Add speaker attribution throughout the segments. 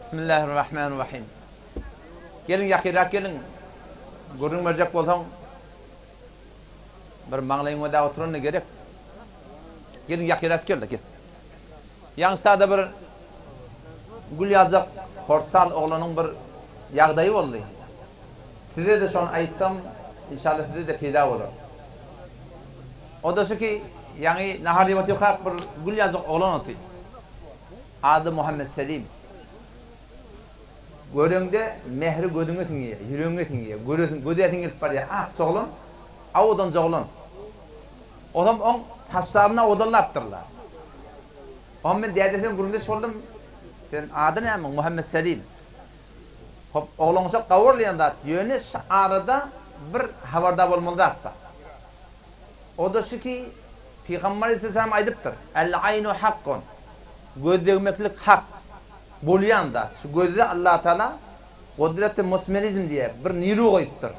Speaker 1: Bismillahirrahmanirrahim. Gelin yakirak gelin. Görün verecek bolsaň bir maňlaýyňa da oturany gerek. Gelin yakiras geldi gel. Ýaňsada bir gül ýazak horsal oglanyň bir ýagdaýy boldy. Size de şonu aýtdym, inşallah size de peýda bolar. O da şu ki, ýani nahar ýaty hak bir gül ýazak oglan oty. Ady Muhammed Selim. Görüňde mehri gödüňe tiňýär, ýüregiňe tiňýär, gödüňe gelip barýar. Ah, soğlan, awdan joğlan. Odam on tasabyna odallapdyrlar. On men dädesem gurunda soldum. Sen ady näme? Muhammed Selim. Hop, oğlansa gawurlaýanda ýöne arada bir habarda bolmalydy. O da şu ki, Peygamber Aleyhisselam aýdypdyr. El-aynu haqqun. Gözdegmeklik hak. Bolýanda, şu gözde Allah Taala kudret-i musmerizm diye bir niru goýupdyr.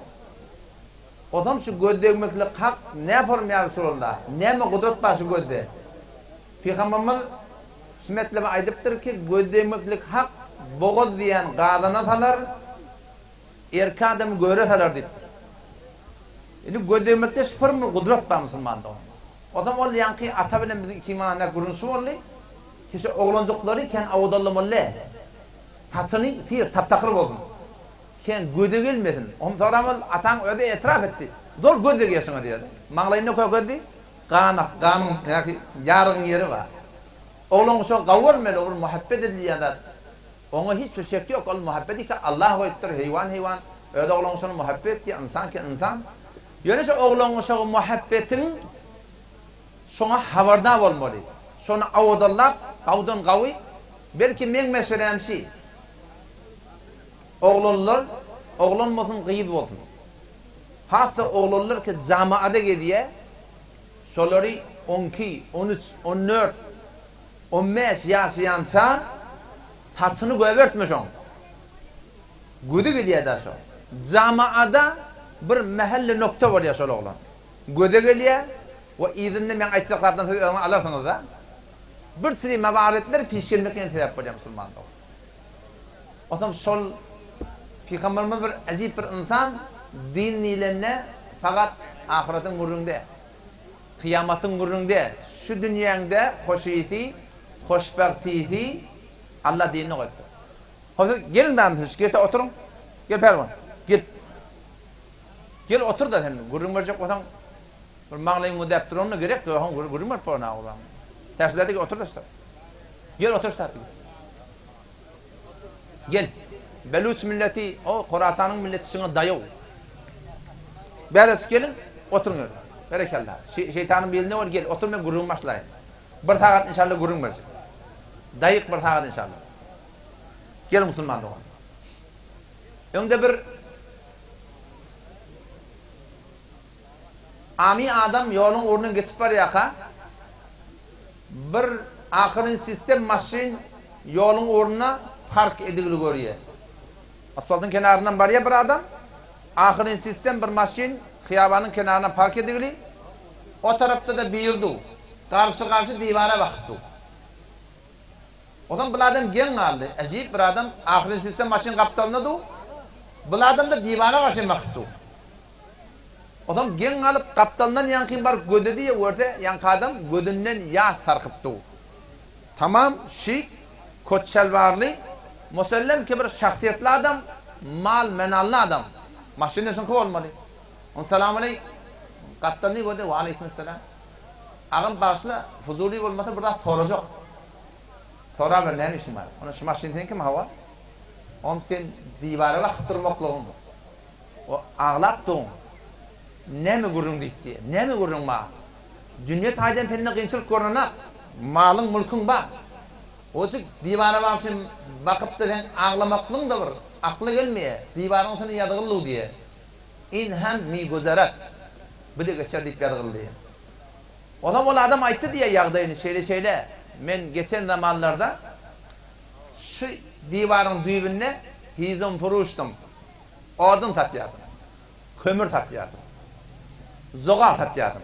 Speaker 1: Odam şu gözdegmeklik hak näme ya Resulullah? Näme kudret bar şu gözde? Peygamberimiz sünnetlerine aýdypdyr ki, gözdegmeklik hak boğaz diýen gadana salar, erki adam göre salar diýip. Indi gözdegmekde şüpür kudret bar musulmanda. Odam ol ýanky ata bilen biziň iki maňa gurunşy boldy. Kişi oğlancıkları iken avudallamalı. Taçını tir, taptakır olsun. Ken göde gelmesin. Sonra atan öde etraf etti. Zor göde gelsin diyor. Mağlayına koy göde. Kanın yarın yeri var. Oğlan şu gavurmeli olur, muhabbet ediliyor da. Ona hiçbir şey yok. Ol muhabbeti ki Allah koyuptur, hayvan. Öde oğlan şunu muhabbet ki insan. Yönüse oğlan şu muhabbetin şuna haberdar olmalı. Şonu avudallap, qawdan qawy, belki men meselemsi. Oğlan bolsun, gyýyz bolsun. Hatda oğlanlar ki jamaada gediye, şolary 12, 13, 14, 15 ýaşaýança taçyny göbertmeşoň. Göde gediye da şo. Jamaada bir mahalle nokta bolýar şol oğlan. Göde gediye we izinni men aýtjaklardan söz alarsınız da. Bir sürü mevaretler pişirmekine sebep bolýar musulmanda. Otam şol Peygamberimiz bir ajib bir insan din nilenine fakat ahiretin gurrunde, kıyamatin gurrunde, şu dünýäňde hoşyýety, hoşbagtiyeti Allah dinine goýupdy. Hazır gelin danışyş, geçe oturun. Gel Perwan. Gel. Gel otur da sen gurrun berjek bolsaň bir maňlaýyň dep duranyna gerek, gurrun ber porna olam. Terslerdeki otur da. Gel otur da. Gel. Beluç milleti, o Khorasan'ın milleti şuna dayaw. Bäres gelin, oturun. Berekallah. Şeytanın beline ol gel, otur men gurrun başlaýyn. Bir saat inşallah gurrun berjek. Daýyk bir saat inşallah. Gel musulman dogan. Öňde bir ami adam ýoluň ornuny geçip barýaka. Bir ahirin sistem maşin yolun ornuna park edildi görüyor. Asfaltın kenarından barya bir adam. Ahirin sistem bir maşin hiyabanın kenarına park edildi. O tarafta da birdu. Karşı divara baktı. O zaman bu adam gen aldı. Ajib bir adam ahirin sistem maşin kaptanladı. Bu adam da divara karşı baktı. O zaman gen alıp kaptandan yankın bar gödedi ya orada yankı adam gödünden yağ sarkıptı. Tamam şik, kot şelvarlı, musallem ki bir şahsiyetli adam, mal menallı adam. Maşinin için olmalı. On selamun aleykum. Kaptanı gödedi ve aleykümselam. Ağın başla fuzuli olmasa burada soracak. Sonra bir ne işim var? Onun şu maşinin kim hava? Onun sen divara baktırmakla oldu. O ağlattı. Näme gurrun diýdi? Näme gurrun ma? Dünýä taýdan tenne gynçylyk görnäp, malyň mulkyň bar. Oçuk divara başyn bakyp da sen aglamaklyň da bir akly gelmeýär. Divaryň seni ýadygyldy diýe. İnhan mi guzarat. Bir de geçer diýip ýadygyldy. Ona bol adam aýtdy diýe ýagdaýyny şeýle. Men geçen zamanlarda şu divaryň düýbüne hizim furuşdum. Odun tatýardym. Kömür tatýardym. Zogal tatýardym.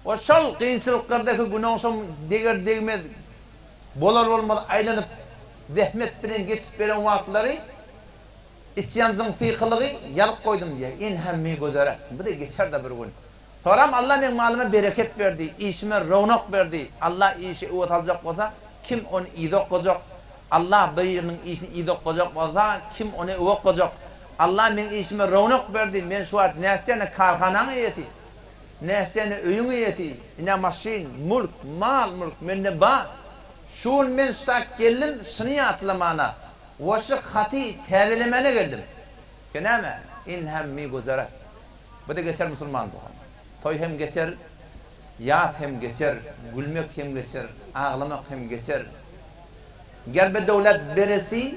Speaker 1: O şol kıyınçılıklardaki günahsam deger degmez bolar olmadı aylanyp zehmet bilen geçip beren wagtlary içyanjyň fiqlygy ýalyp koydum diye. En hemmi gözere. Bu da geçer de bir gün. Soram Allah men malyma bereket berdi, işime rownak berdi. Allah işi öwet aljak bolsa, kim onu izok koyacak? Allah beýiginiň işini izok koyacak bolsa, kim onu öwet koyacak? Allah men işime rownak berdi. Men şu wagt näsene karhanaň ýeti. Näsene öýüň ýeti. Ine maşin, mulk, mal, mulk mende ba. Şol men sak geldim, şunu ýatlamana. Oşu hati täzelemene geldim. Kenäme? In hemmi gözere. Bu da geçer musulman bolan. Toy hem geçer, yat hem geçer, gülmek hem geçer, ağlamak hem geçer. Gerbe devlet beresi,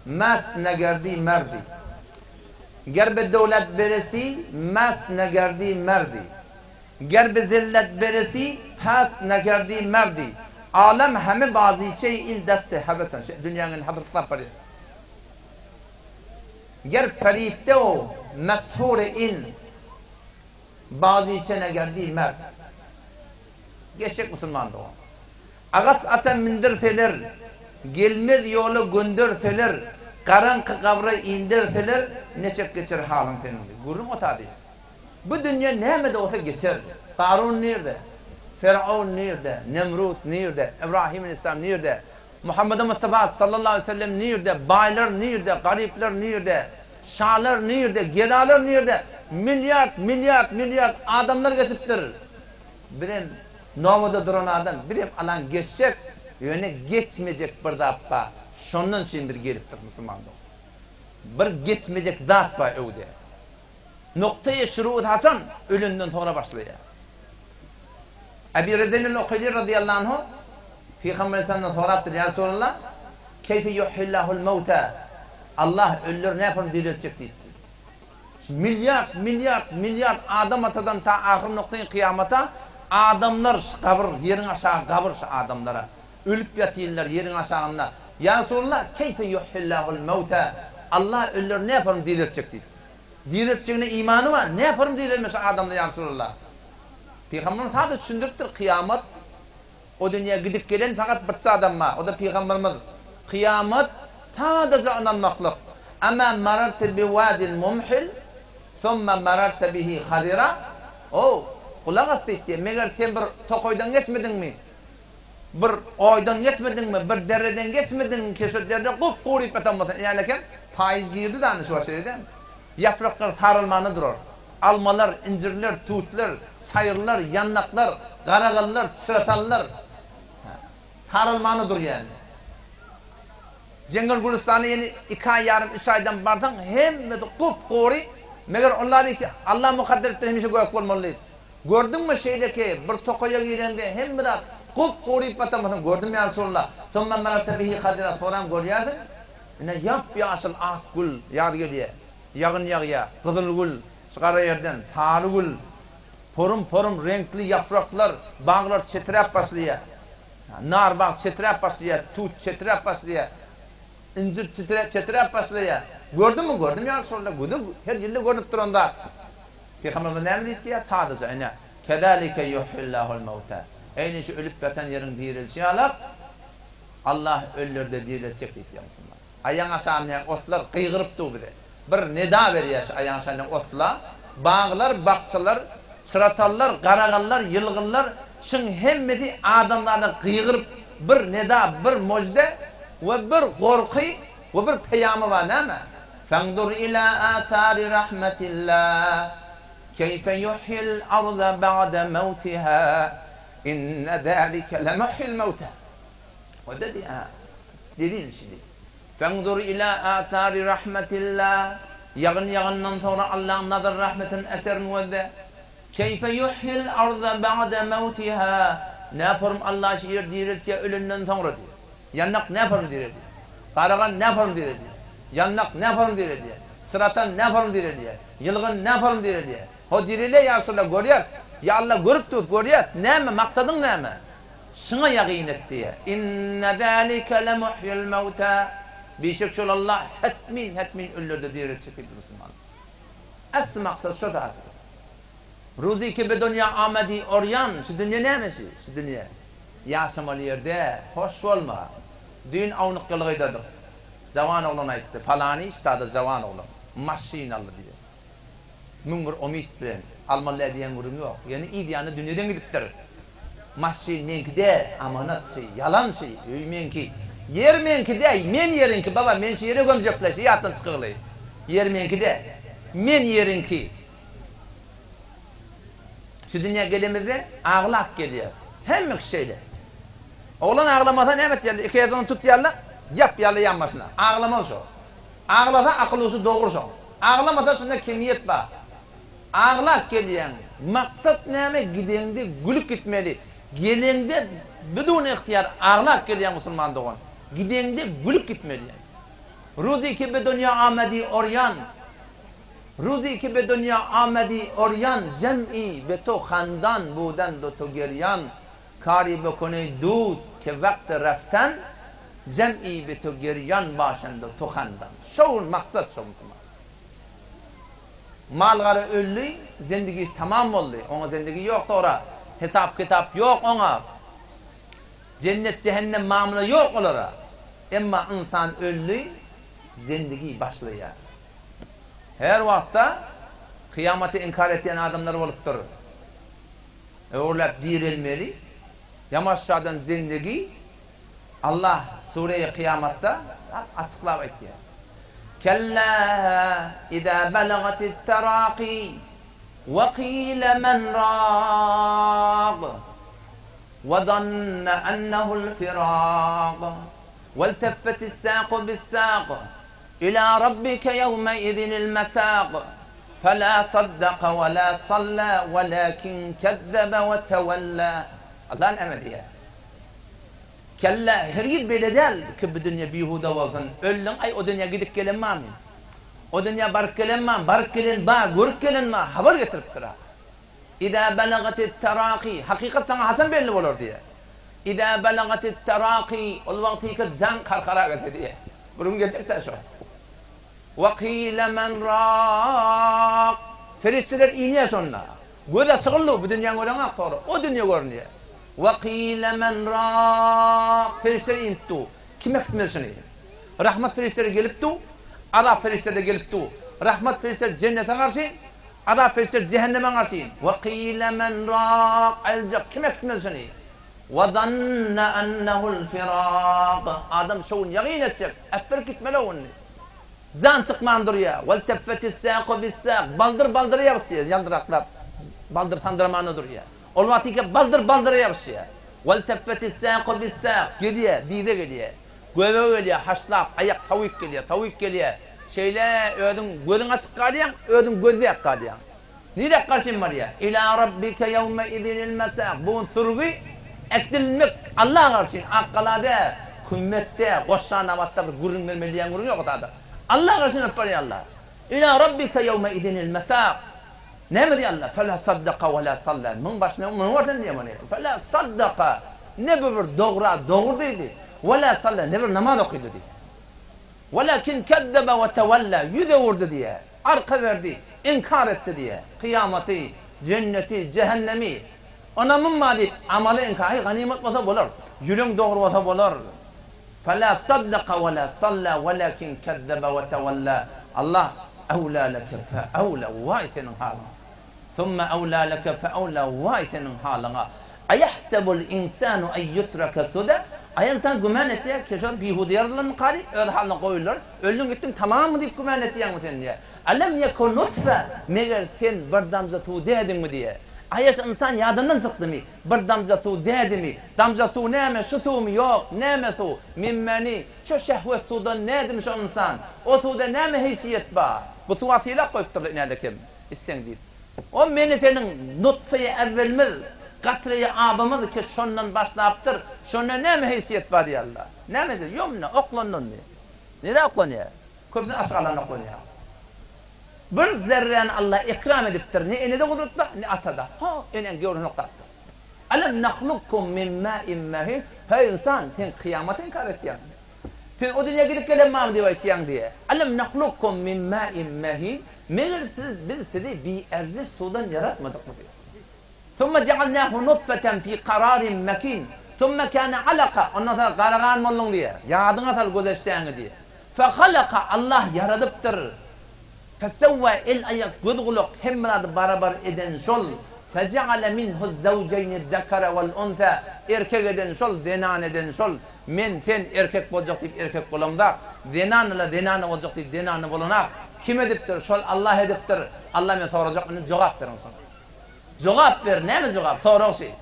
Speaker 1: mast negerdi merdi. Gerbe devlet beresi, mast negerdi merdi. Gerbe zillet beresi, past negerdi merdi. Alem hemi bazı şey il deste habesen. Dünyanın hadırtlar pari. Ger peritte o meshur in bazı içine geldiği mert. Geçecek Müslümandı o. Ağaç ata mindirseler, gelmez yolu gönderseler, karanlık kabra indirseler, neçek geçer halın senin. Gurrum o tabi. Bu dünya neyme de olsa geçer. Karun nerede? Firavun nerede? Nemrut nerede? İbrahim İslam nerede? Muhammed Mustafa sallallahu aleyhi ve sellem nerede? Baylar nerede? Garipler nerede? Şahlar nerede? Gedalar nerede? Milyar adamlar geçiptir. Bilen nomada duran adam, bilen alan geçecek, yöne geçmeyecek bir zappa. Şondan şimdi geliptir Müslümanlar. Bir geçmeyecek zappa öwde. Noktaya şuruut hasan, ölünden sonra başlıyor. Ebi Rezel'in Uqayli radıyallahu anhu Peygamber Efendimiz'den soraptır ya Resulallah keyfe yuhillahul mevta Allah ölüler ne yapar diriltecek deyip. Milyar adam atadan ta ahir noktayı kıyamata adamlar kabır yerin aşağı kabır adamlara ölüp yatıyorlar yerin aşağında. Ya Resulallah keyfe yuhillahul mevta Allah ölüler ne yapar diriltecek deyip. Dirilteceğine imanı var. Ne yaparım dirilmesi adamda ya Resulallah. Peygamberimiz sadece düşündürüktür kıyamet. O dünyaya gidip gelen fakat bir adam var. O da Peygamberimiz. Kıyamet sadece anlanmaklık. Ama marartı bi vadil mumhil thumma marartı bihi hadira. O kulak astı işte. Meğer sen bir tokoydan geçmedin mi? Bir oydan geçmedin mi? Bir dereden geçmedin mi? Keşir derede kuf kurip atanmasın. Yani faiz girdi de anı şu şeyden. Yapraklar sarılmanı durur. Almalar, incirler, tuğutlar, sayırlar, yannaklar, karagallar, çıratallar sarılmanıdır yani. Cengal Gülistan'a yeni 2 ay yarım 3 aydan barsan hem de kupkuri meğer onları ki Allah mukadder ettir hemişe göğük olmalıyız. Gördün mü şeydeki bir tokoya girende hem de kupkuri patamasın gördün mü ya Resulullah? Sonra merhaba bihi kadira soran görüyordun. Yine yap ya asıl ak gül yağdı geliyor. Yağın yağıya, kızıl gül, çıkara yerden, tarı gül, porum renkli yapraklar, bağlar çetirep başlıyor. Nar bağ çetirep başlıyor, tut çetirep başlıyor, incir çetirep başlıyor. Gördün mü? Gördüm ya Resulullah. Gördüm, her yılda görünüp duranda. Peygamberimiz ne dedi ya? Tadıza ine. Kedalike yuhillahul mevta. Eyni şu ölüp beten yerin dirilişi alak, Allah ölülerde dirilecek dedi ya Müslüman. Ayağın aşağıya otlar kıygırıptı bile. Bir nida veriyor ayağın aşağıya otla. Bağlar, bakçılar, çıratallar, karagallar, yılgınlar, şun hemmeti adamlarına kıygırıp bir nida, bir mojde ve bir korku ve bir peyamı var ne mi? Fendur ila atari rahmetillah keyfe yuhyil arda ba'de mevtiha inne zâlike lemuhyil mevta. O dedi ha. Dedin şimdi. Fendur ila atari rahmetillah yağından sonra Allah'ın nazar rahmetin eserini vedde. Keyfe yuhyil arda ba'de mevtiha. Ne yaparım Allah şiir diriltçe ölünden sonra diyor. Yannak ne yaparım diyor. Karagan ne yaparım diyor. Yannak ne yaparım diyor. Sıratan ne yaparım diyor. Yılgın ne yaparım diyor. O dirile ya Resulallah görüyor. Ya Allah görüp tut görüyor. Ne mi? Maksadın ne mi? Şuna yakin et diye. İnne zâlike lemuhyil mevta. Bişek şol Allah hetmin ölülerde diriltçe Müslüman. Aslı maksat şu da. Ruzi ki bir dünya amedi oryan, şu dünya neymiş? Şu dünya. Yaşamalı yerde hoş olma. Dün avnuk kılgıydadır. Zavan oğlan aytdı. Falani istada zavan oğlan. Maşinalı diye. Müngür omit bilen. Almalı diyen gurum yok. Yani ideyanı dünyadan gidiptir. Maşinenkide amanat şey, yalan şey, öymenki. Yer menki de, men yerinki baba, men şu yere gömecekler, şey attan çıkıgılay. Yer menki de, men yerinki. Şu dünya gelemizde ağlak geliyor. Hem şeyle. Oğlan ağlamadan evet yerli, iki yazını tut yerli, yap yerli yanmasına. Ağlamaz o. Ağlasa akıllısı doğrusu. Ağlamasa sonra kimiyet var. Ağlak geliyen, maksat neyme gidende gülüp gitmeli. Gelende bidun ihtiyar ağlak geliyen Müslüman doğan. Gidende gülüp gitmeli. Ruzi ki be dünya amedi oryan. Ruzi ki be dünya amedi oryan. Cem'i be to khandan budan do to geryan. Kari bekone duz ke vakti raftan. Cem'i be to geryan başında to khandan. Şoğun maksat şoğun. Malları öldü, zindagi tamam oldu. Ona zindagi yok sonra. Hitap kitap yok ona. Cennet cehennem mamula yok olara. Ama insan öldü, zindagi başlıyor. Her vakta kıyameti inkar eden adamlar olup durur. Öğrelep dirilmeli. Yamaşçadan zindagi Allah Sure-i Kıyamet'te açıklap etti. كلا إذا بلغت التراقي وقيل من راق وظن أنه الفراق والتفت الساق بالساق إلى ربك يومئذ المساق فلا صدق ولا صلى ولكن كذب وتولى الله الأمدية Kella hergit böyle değil ki bu dünya bihuda olsun. Öldün ay o dünya gidip gelinmem. O dünya barık gelinmem. Barık gelin ba, görüp gelinme. Haber getirip tura. İza belagatit teraki. Hakikaten hasan belli olur diye. İza belagatit teraki. O vakti ki can karkara gelse diye. Burun gelecek de şu. Vakile men rak. Ferişteler iniyor sonra. Göze çıkıldı bu dünya görünen sonra. O dünya görünüyor. وَقِيلَ مَنْ رَاقٍ Ferişleri inittu. Kime gitmesini? Rahmet ferişleri geliptu. Azap ferişleri geliptu. Rahmet ferişleri cennete karşı. Azap ferişleri cehenneme karşı. وَقِيلَ مَنْ رَاقٍ Ayrıca kime gitmesini? وَظَنَّ أَنَّهُ الْفِرَاقِ Adam şoğun yakin edecek. Effer gitmeli onu. Zan çıkmandır ya. وَالْتَفَّتِ السَّاقُ بِالسَّاقِ Baldır yapsıyor. Yandıraklar. Baldır tandırmanıdır ya. Olmatika baldır yapışıyor. Vel teffeti sâku bis sâk. Geliyor, dize geliyor. Göve geliyor, haşlap, ayak tavuk geliyor. Şeyle ödün gözün açık kalıyor, ödün gözü yak kalıyor. Nereye karşın var ya? İlâ rabbike yevme idinil mesâk. Bu sürgü eksilmek Allah'a karşın. Akkalade, kümmette, koşan namatta bir gurun vermeliyen gurun yok da. Allah'a karşın yapar Allah. İlâ rabbike yevme idinil mesâk. Ne mi diyor Allah? فَلَا صَدَّقَ وَلَا صَلَّى Bunun başına bunu vardı diye bana. فَلَا صَدَّقَ Ne bir doğru dedi. وَلَا صَلَّى Ne bir namaz okudu diye. وَلَكِنْ كَذَّبَ وَتَوَلَّى Yüze vurdu diye. Arka verdi. İnkar etti diye. Kıyameti, cenneti, cehennemi. Ona mümmadip amalı inkar. Ganimet olsa olur. Yürün doğru olsa olur. فَلَا صَدَّقَ وَلَا صَلَّى وَلَكِنْ كَذَّبَ وَتَوَلَّى Allah أولى لك فأولى وايتن حالا ثم أولى لك فأولى وايتن حالا أيحسب الإنسان أن يترك سدى Ay insan gümen etti ki şu bihudiyarların kari öyle haline koyulur. Öldün gittin tamam mı deyip gümen etti yani sen diye. Alem yekun nutfe meğer sen bir damza tu dedin mi diye. Ayas insan yadından çıktı mı? Bir damza tu dedi mi? Damza tu neme şu tu mu yok? Neme su? Mimmeni şu şehvet sudan ne demiş o insan? O suda neme haysiyet var? Bu tuvatıyla koyuptur nerede kim? İsten deyip. O menitenin nutfeyi evvelmez. Katreye abımız ki şundan başlayıptır. Şundan ne mi haysiyet var ya Allah? Ne mi? Yok mu? Oklanın mı? Nereye oklanıyor? Köpsün aşağılarına oklanıyor. Bir zerren Allah ikram ediptir. Ne enede kudret var, ne atada. Ha, enen görün noktadır. Alem nahlukkum min ma'in mahin. Hey insan, sen kıyamet inkar ettiyen. Sen o dünya gidip gelemem diye ettiyen diye. Alem nahlukkum min ma'in mahin. Meğer biz sizi bir erzi sudan yaratmadık mı diyor. ثم جعلناه نطفة في قرار مكين Sümme kâne alaka. Ondan sonra qarağan bollun diye. Yadına sal gözeşteğini diye. Fehalaka Allah yaradıptır. Fesevve el ayak gudguluk hemmeladı barabar eden şol. Feceale minhu zavceyni zekara vel unta. Erkek eden şol, zenan eden şol. Men sen erkek bolacak deyip erkek bolamda. Zenanla zenanı olacak deyip zenanı bolanak. Kim ediptir? Şol Allah ediptir. Allah men soracak, onu cevap verin sana. Cevap ver, ne mi cevap? Soru şey.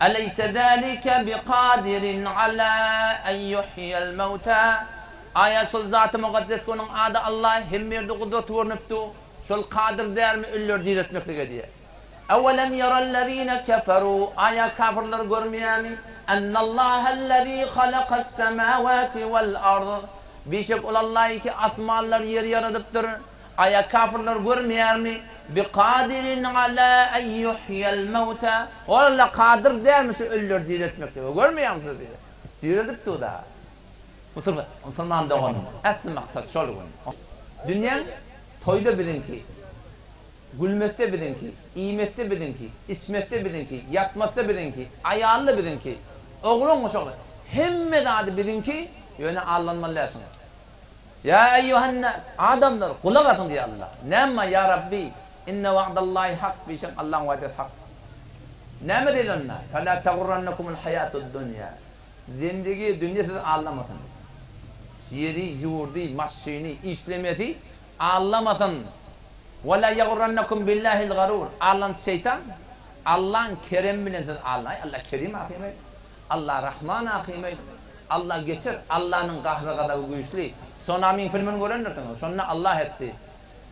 Speaker 1: Eleyse zâlike biqadirin ala en yuhyel mevta. Aya şol zat-ı mukaddes onun adı Allah hem berdi kudret verniptu. Şol kadir der mi ölür diretmeklige diye. Evelem yerellezine keferu. Aya kafirler görmeyen mi? Ennallâhellezî halakas semâvâti vel ard. Bişek olallah ki asmanlar yer yaradıptır. Aya kafirler görmeyen mi? Biqadirin ala en yuhyel mevta. Ola kadir dermiş ölür diretmekte. Görmeyen misiniz diye. Diretipti o da. Musulman da onun. Asıl maksat şol gün. Dünya toyda bilin ki, gülmekte bilin ki, iymekte bilin ki, içmekte bilin ki, yatmakta bilin ki, ayağında bilin ki, oğlun mu şol. Hemme da bilin ki, yöne ağlanmalısın. Ya eyyuhannas, adamlar kulak atın diye Allah. Nemma ya Rabbi, inne va'dallahi hak, bişek Allah'ın vaadeti hak. Neme değil onlar? Fela tegurrannakumul hayatud dünya. Zindagi dünya siz ağlamasın. Yeri, yurdi, maşini, işlemeti ağlamasın. Ve la yegurrannakum billahil garur. Allah'ın şeytan, Allah'ın kerem bilen siz ağlayın. Allah kerim akıymaydı. Allah rahman akıymaydı. Allah geçer. Allah'ın kahrı kadar güçlü. Sonra amin filmini görenlerden. Sonra Allah etti.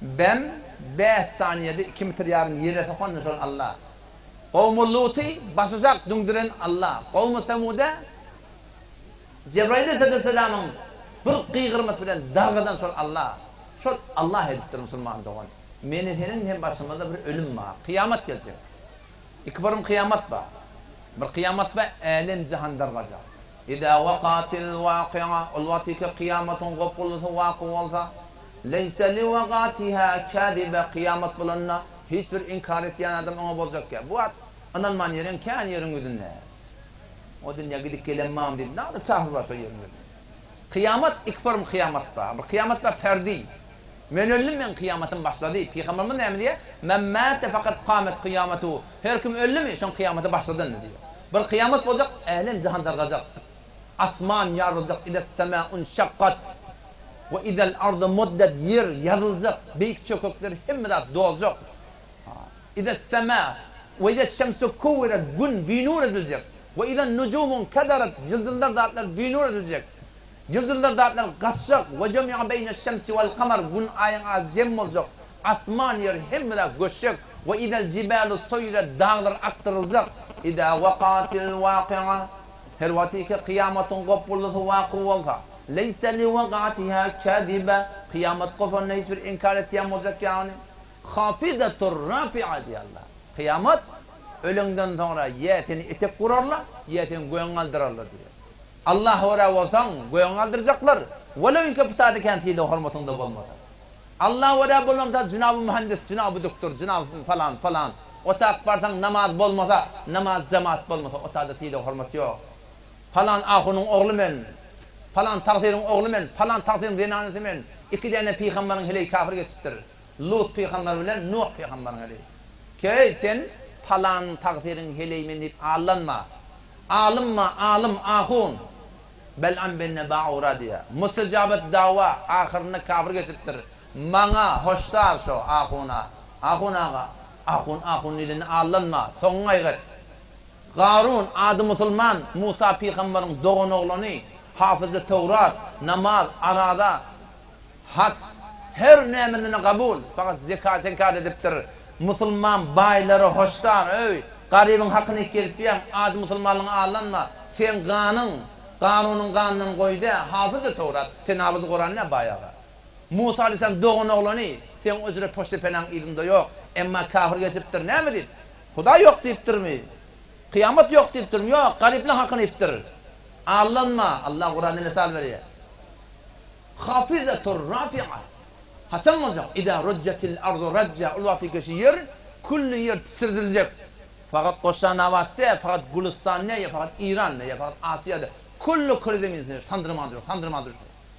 Speaker 1: Ben 5 saniyede 2 metre yarın yere sokan sonra Allah. Kavm-ı Lut'i basacak döndüren Allah. Kavm-ı Semud'a Cebrail Aleyhisselam'ın bir kıygırması bilen dağıdan sonra Allah. Şu Allah ediptir Müslüman doğan. Menin senin hem başımda bir ölüm var. Kıyamet gelecek. İkbarım kıyamet var. Bir kıyamet var. Alem cihan darvacak. İza vakatil vaki'a. Ulvati ki kıyametun gopullusu vakı olsa. Leyse li vakatiha kâdibe kıyamet bulanına. Hiçbir inkar ettiğin adam ona bozacak ya. Bu at anılman yerin kâni yerin güdünle. O dünya gidip gelemem dedi. Ne adı tahvil var o yerin güdünle. Kıyamet ikbarım kıyamet var. Kıyamet var ferdi. Men öldüm men kıyametin başladı. Peygamberimiz ne diyor? Men mâte fakat kâmet kıyametu. Her kim öldü mü son kıyamete başladın diyor. Bir kıyamet olacak, ehlen cihan dargacak. Asman yarılacak, ides semâun şakkat. Ve idel ardı muddet yer yarılacak. Büyük çökükler hemmedat doğacak. İdes semâ ve ides şemsu kuvvet gün binur edilecek. Ve idel nucumun kadarat yıldızlar dağıtlar binur edilecek. Yıldızlar dağıtlar kaçacak. Ve cemi'a beyne şemsi vel kamar gün ayın azem olacak. Asman yer hemmedat göçecek. Ve idel cibalu soyre dağlar aktarılacak. İza vakatil vaki'a. Her vakti ki kıyametin kopullusu vakı olsa. Leyse li vakatiha kâdibe. Kıyamet kofanına hiçbir inkar ettiğim olacak yani. Hafizatur rafi'a diye Allah. Kıyamet ölümden sonra yetini etek kurarlar, yetini göğün aldırarlar diyor. Allah oraya olsan göğün aldıracaklar. Velev ki pıtadı kentiyle hürmetinde olmadı. Allah oraya bulmasa Cenab-ı Mühendis, Cenab-ı Doktor, Cenab-ı falan falan. O takparsan namaz bulmasa, namaz cemaat bulmasa o tadetiyle hürmet yok. Falan ahunun oğlu men, falan takdirin oğlu men, falan takdirin zenanesi men. 2 tane peygamberin hele kafir geçiptir. Lut peygamber bilen Nuh peygamberin hele. Key sen falan takdirin hele men deyip ağlanma. Alınma, alım ahun. Bel'an benne ba'ura diye. Mustajabet dava ahirine kafir geçiptir. Mana hoştar şu ahuna. Ahuna ahun ilini ağlanma. Sonuna git. Qarun adı Müslüman, Musa peygamberin doğan oğlanı, hafızı Tevrat, namaz, arada, hac, her nemini kabul. Fakat zekat inkar ediptir. Müslüman bayları hoştar, ey, garibin hakkını kelip yan, adı Müslümanlığın ağlanma. Sen Qarun'un kanını koydu, hafızı Tevrat, sen hafızı Kur'an ne bayağı? Musa Aleyhisselam doğan oğlanı, sen özüre poştu falan ilimde yok, emma kafir geçiptir, ne mi deyip? Huda yok deyiptir mi? Kıyamet yok deyiptir mi? Yok, garibin hakkını iptirir. Ağlanma, Allah Kur'an'ı misal veriyor. Hafizatur rafi'a. Haçan olacak? İza rüccetil ardu racca. O vakti ki yer, kulli yer sirdilecek. Fakat Koşanavad'da, fakat Gülistan'da, fakat İran'da, fakat Asya'da. Kullu krizimizin sandırmadır.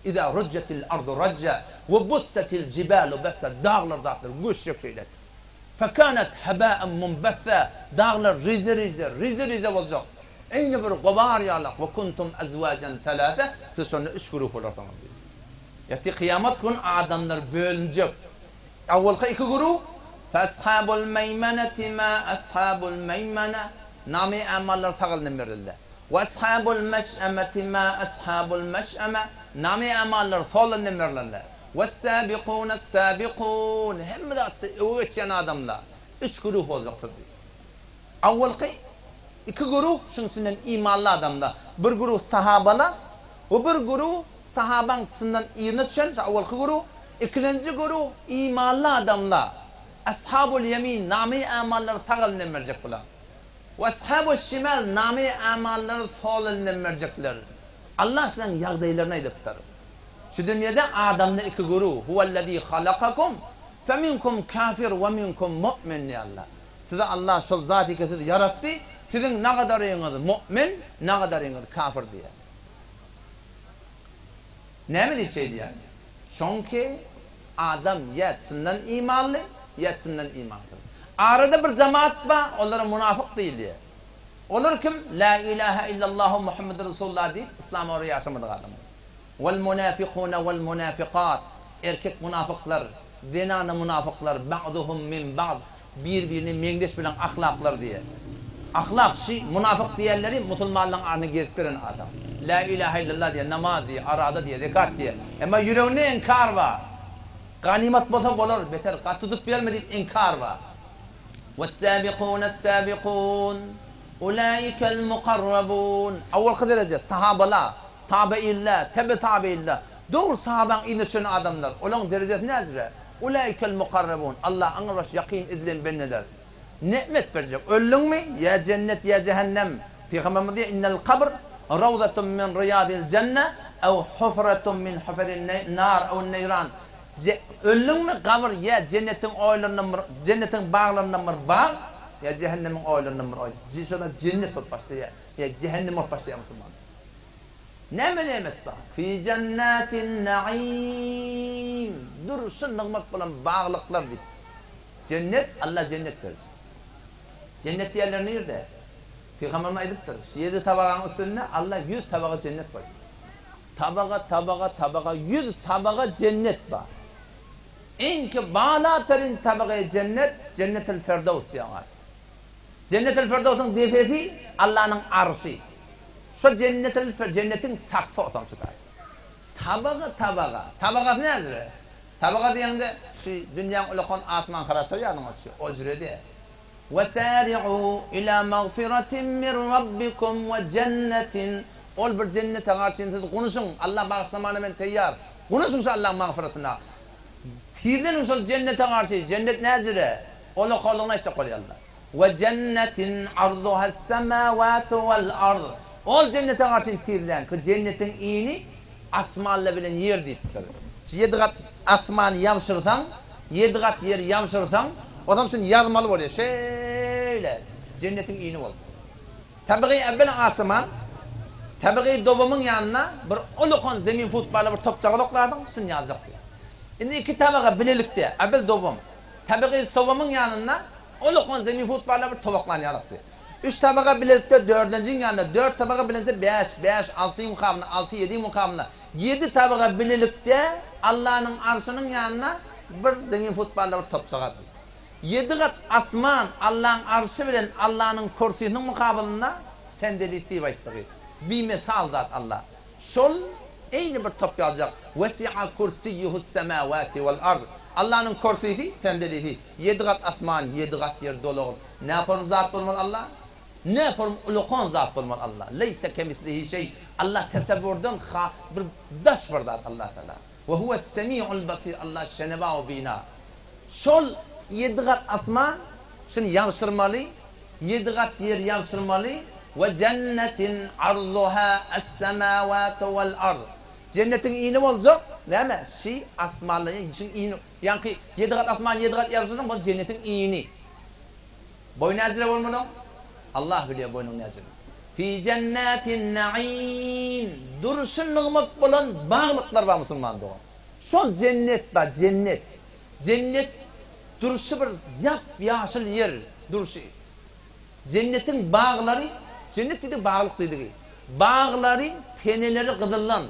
Speaker 1: İza rüccetil ardu racca ve bussetil cibalu bessa. Dağlar dağlar, güç yapıyorlar. Fekanet hebâen munbetha. Dağlar rize olacak. Aynı bir gubar yağlak. Ve kuntum ezvacen telâte. Siz sonra 3 grup olarsınız. Yani kıyamet gün adamlar bölünecek. Avvalki 2 grup. Feshabul meymeneti ma ashabul meymene. Nami amallar tağılını verirler. Ve ashabul meş'emeti ma ashabul meş'eme. Nami amallar solunu verirler. Ve sabiqun sabiqun. Hem de geçen adamlar. 3 grup olacaktır. Avvalki 2 grup şundan imanlı adamlar. Bir grup sahabalar. O bir grup sahaban içinden iyini düşen avvalki grup. İkinci grup imanlı adamlar. Ashabul yemin nami amalları tağılını verecek bular. Ve ashabul şimal nami amalları solunu verecekler. Allah sizin yağdaylarına ediptir. Şu dünyada adamda 2 grup. Huvellezî halakakum feminkum kafir ve minkum mu'min ya Allah. Size Allah şu zat-ı ki sizi yarattı. Sizin ne kadarınız mu'min, ne kadarınız kafir diye. Ne mi diyeceğiz yani? Çünkü adam yetisinden imanlı, yetisinden imansız. Arada bir cemaat var, onlara münafık değil diye. Onlar kim? La ilahe illallah Muhammed Resulullah deyip İslam'ı oraya yaşamadık adamı. Vel munafikune vel munafikat. Erkek münafıklar, zinanı münafıklar, ba'duhum min ba'd. Birbirini mendeş bilen ahlaklar diye. Ahlak münafık diyenleri Müslümanlığın arını gelip veren adam. La ilahe illallah diye, namaz diye, arada diye, rekat diye. Ama yüreğinde inkar var. Ganimet bolsa bolar, beter tutup verme deyip inkar var. وَالسَّابِقُونَ السَّابِقُونَ اُولَٰئِكَ الْمُقَرَّبُونَ Avvalki derece sahabalar, tabi'iller, tabi'iller. Doğru sahabanın inişen adamlar. Olan derecesi nedir? اُولَٰئِكَ الْمُقَرَّبُونَ Allah anır baş yakin edilen benneler. Nimet verecek. Öldün mü? Ya cennet ya cehennem. Peygamberimiz diyor innel kabr ravzatun min riyadil cenne ev hufratun min huferin nar ev neyran. Öldün mü? Kabr ya cennetin oylarından bir, cennetin bağlarından bir bağ ya cehennemin oylarından bir oy. Şurada cennet olup başlıyor ya cehennem olup başlıyor Müslüman. Ne mi nimet var? Fi cennetin naim. Dursun nıgmat bulan bağlıklar deyip. Cennet, Allah cennet verir. Cennet yerler nerede? Peygamberimiz ayıptır. 7 tabağın üstünde Allah 100 tabağa cennet var. Tabağa 100 tabağa cennet var. En ki bağlatarin tabağa cennet-el Firdevs yani. Cennet-el Firdevs'ın defeti Allah'ın arşı. Şu cennetin sakfı olsam çıkar. Tabağa. Tabağa nedir? Tabağa diyende şu dünyanın ulukan asman karası yanına çıkıyor. O cürede. وَسَارِعُوا إِلَى مَغْفِرَةٍ مِّنْ رَبِّكُمْ وَجَنَّةٍ Ol bir cennete karşıyın siz konuşun. Allah bağışlamana ben teyyar. Konuşun şu Allah'ın mağfiretine. Firden usul cennete karşı. Cennet nedir? Olu koluna içe koyuyor Allah. وَجَنَّةٍ عَرْضُهَا السَّمَاوَاتُ وَالْأَرْضِ Ol cennete karşıyın firden. Ki cennetin iyini asmanla bilen yer deyiptir. 7 kat asman yamşırtan, 7 kat yer yamşırtan, adam için yazmalı oluyor. Şöyle cennetin iyini olsun. Tabii evvel asman, tabii dobamın yanına bir ulukan zemin futbalı bir top çağırıklardan şimdi yazacak diyor. Şimdi 2 tabağa bilelikte evvel dobam, tabii sobamın yanına ulukan zemin futbalı bir topaklar yazacak diyor. 3 tabağa bilelikte 4'üncünün yanında 4 tabağa bilelikte 5, 6 mukabına, 6, 7 mukabına 7 tabağa bilelikte Allah'ın arşının yanına bir zemin futbalı bir top çağırdı. 7 kat asman Allah'ın arşı bilen Allah'ın kursiyinin mukabilinde sendelittiği başlığı. Bir misal zat Allah. Şol aynı bir top yazacak. Vesi'a kursiyyuhus semavati vel ard. Allah'ın kursiyeti sendelittiği. 7 kat asman, 7 kat yer dolu. Ne yaparım zat bulmalı Allah? Ne yaparım ulukan zat bulmalı Allah? Leyse kemitlihi şey. Allah tesevvürden bir daş var zat Allah Teala. Ve huves semi'ul basir. Allah şeneba bina. Şol 7 kat asman şimdi yansırmalı, 7 kat yer yansırmalı ve cennetin arzuha es-semavatu vel ard. Cennetin iyini olacak, değil mi? Asmanların için iyini. Yani 7 kat asman, 7 kat yansırsın bu cennetin iyini. Boyun azire olmalı. Allah biliyor boynun azire. Fi cennetin na'im. Duruşun nığmak bulan bağlıklar var Müslüman doğan. Son cennet var, cennet. Cennet duruşu bir yap yaşıl yer duruşu. Cennetin bağları, cennet dedi bağlık dedi. Bağları, teneleri kızıllan.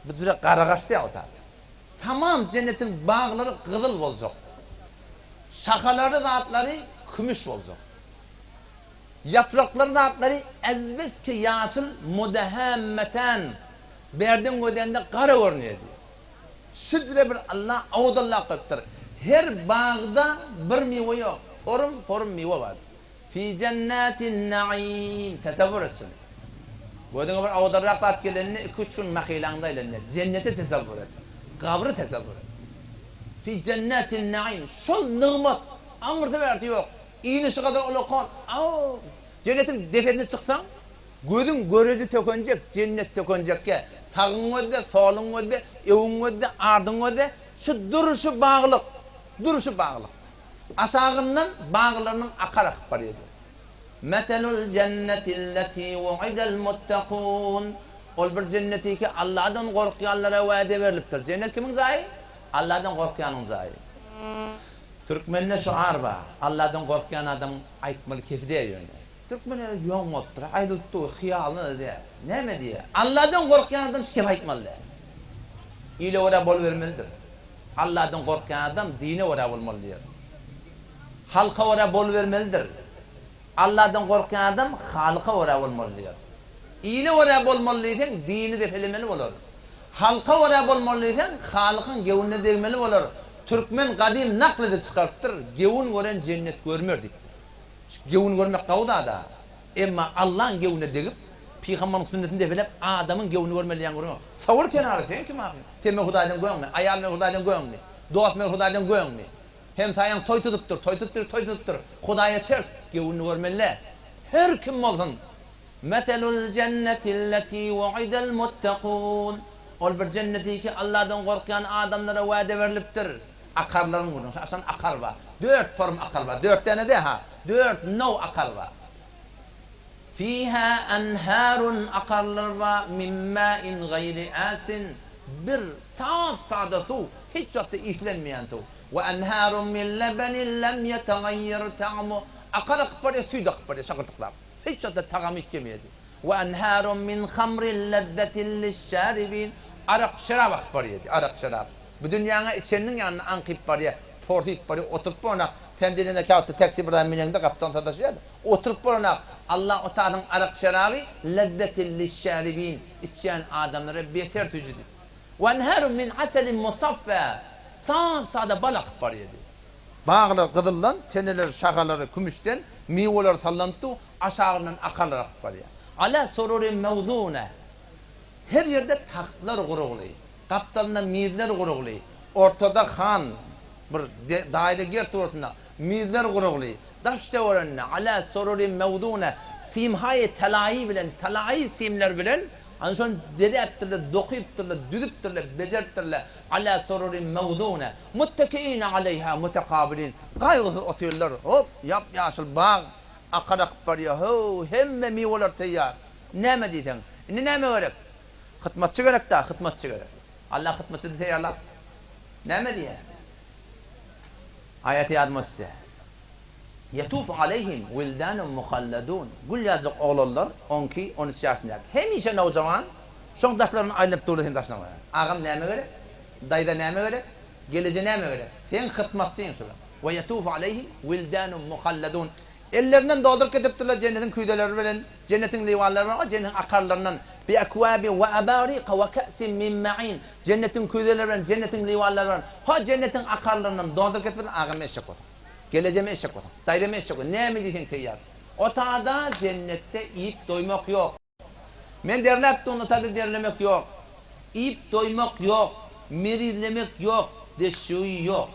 Speaker 1: Bu süre karagaçta ya o da. Tamam cennetin bağları kızıl olacak. Şakaları zatları kümüş olacak. Yaprakları zatları ezbeski yaşıl mudehemmeten. Berden ödende kara görünüyor. Şücre bir Allah avdallah kıptır. Her bağda bir meyve yok. Horum meyve var. Fi cennetin na'im. Tesavvur etsin. Bu adına bir avdarrak bat gelenine 2-3 gün mahilanda ilenine. Cenneti tesavvur et. Kabrı tesavvur et. Fi cennetin na'im. Şol nığmat. Anırtı verdi yok. İğnesi kadar olakon. Cennetin defetine çıksan, gözün görücü tökönecek, cennet tökönecek ki. Tağın öde, solun öde, evin öde, ardın öde. Şu duruşu bağlık. Duruşu bağlık. Aşağından bağlarının akarak parıydı. Metelul cennetilleti vu'idel muttakun. Ol bir cenneti ki Allah'dan korkuyanlara vaade veriliptir. Cennet kimin zayi? Allah'dan korkuyanın zayi. Türkmenine şu arba. Allah'dan korkuyan adam aytmalı kefide yönü. Türkmenine yoğun ottur, ayrılttı, hıyalını diye. Ne mi diye? Allah'dan korkuyan adam şikayet aytmalı diye. İyle oraya bol vermelidir. Allah'dan korkuyan adam dine oraya olmalı diyor. Halka oraya bol vermelidir. Allah'dan korkuyan adam halka oraya olmalı diyor. İyile oraya olmalıyken dini defelemeli olur. Halka oraya olmalıyken halkın gevunne değmeli olur. Türkmen kadim nakledip çıkarttır. Gevun gören cennet görmürdük. Gevun görmek kavda da. Ama Allah'ın gevunne değip Peygamber'in sünnetini defelep adamın gevunu görmeliyen görüyor. Savur kenarı sen kim abi? Temme Huday'dan koyun mu? Ayağımla Huday'dan koyun mu? Doğatmen Huday'dan koyun mu? Hem sayan toy tutuptur. Huday'a ters gevunu görmeliler. Her kim olsun. Metelul cennetilleti vu'idel muttakun. Ol bir cenneti ki Allah'dan korkan adamlara vaade veriliptir. Akarların vurun. Aslında akar var. 4 form akar var. 4 tane de ha. 4 no akar var. Fiha enharun akarlar var min ma'in gayri asin. Bir saf sade su. Hiç vakti ihlenmeyen su. Ve enharun min lebenin lem yetegayyir ta'mu. Akar akpar ya suyu da akpar ya şakırtıklar. Hiç vakti tagam içemeyedi. Ve enharun min khamrin leddetin lişşaribin. Arak şarap akpar yedi. Arak şarap. Bu dünyana içenin yanına ankip var ya. Portip var ya. Oturup ona kendine kağıtlı taksi buradan minende kaptan tadaşıyordu. Oturup ona Allah o tadın arak şarabı leddetin lişşaribin. İçen adamlara beter tücüdü. Ve enharun min aselin musaffa. Saf sade bal akpar yedi. Bağlar kızıldan, teneler, şakaları kümüşten, meyveler sallantı, aşağından akarlar akpar ya. Ala sorurin mevzune. Her yerde tahtlar kuruluyor. Kaptanına mirler kuruluyor. Ortada han, bir daire gert ortasında mirler kuruluyor. Daşta oranına ala sorurin mevzune. Simhayi telayi bilen, telayi simler bilen, an son dedeptirler, dokuyuptirler, düdüptirler, becertirler. Ala sorurin mevzune. Muttakiine aleyha mutekabilin. Kaygısız otuyorlar. Hop yap yaşıl bağ. Akar akbar ya. Hemme meyveler teyyar. Ne mi diyeceksin? Ne mi gerek? Hıtmatçı gerek daha, hıtmatçı gerek. Allah hıtmatçı teyyarlar. Ne mi diye? Ayet-i yadmıştı. Yetuf aleyhim vildanun muhalladun. Gül yazık oğlanlar 12-13 yaşında. Hem işe o zaman son taşlarını ayrılıp durdu taşlarına. Ağam ne mi gerek? Dayda ne mi gerek? Gelece ne mi gerek? Sen hıtmatçıyın sonra. Ve yetuf aleyhim vildanun muhalladun. Ellerinden doldurup getirdiler cennetin küydeleri veren, cennetin livanları var, cennetin akarlarından bi akwabi ve abariqa ve ka'sin min ma'in. Cennetin küydeleri veren, cennetin livanları var. Ha cennetin akarlarından doldurup getirdiler, ağam eşek olsun. Geleceğime eşek olsun. Daireme eşek olsun. Ne mi diyeceksin teyyar? O taada cennette yiyip doymak yok. Men derlekti onu tadı derlemek yok. Yiyip doymak yok. Merizlemek yok. Deşuyu yok.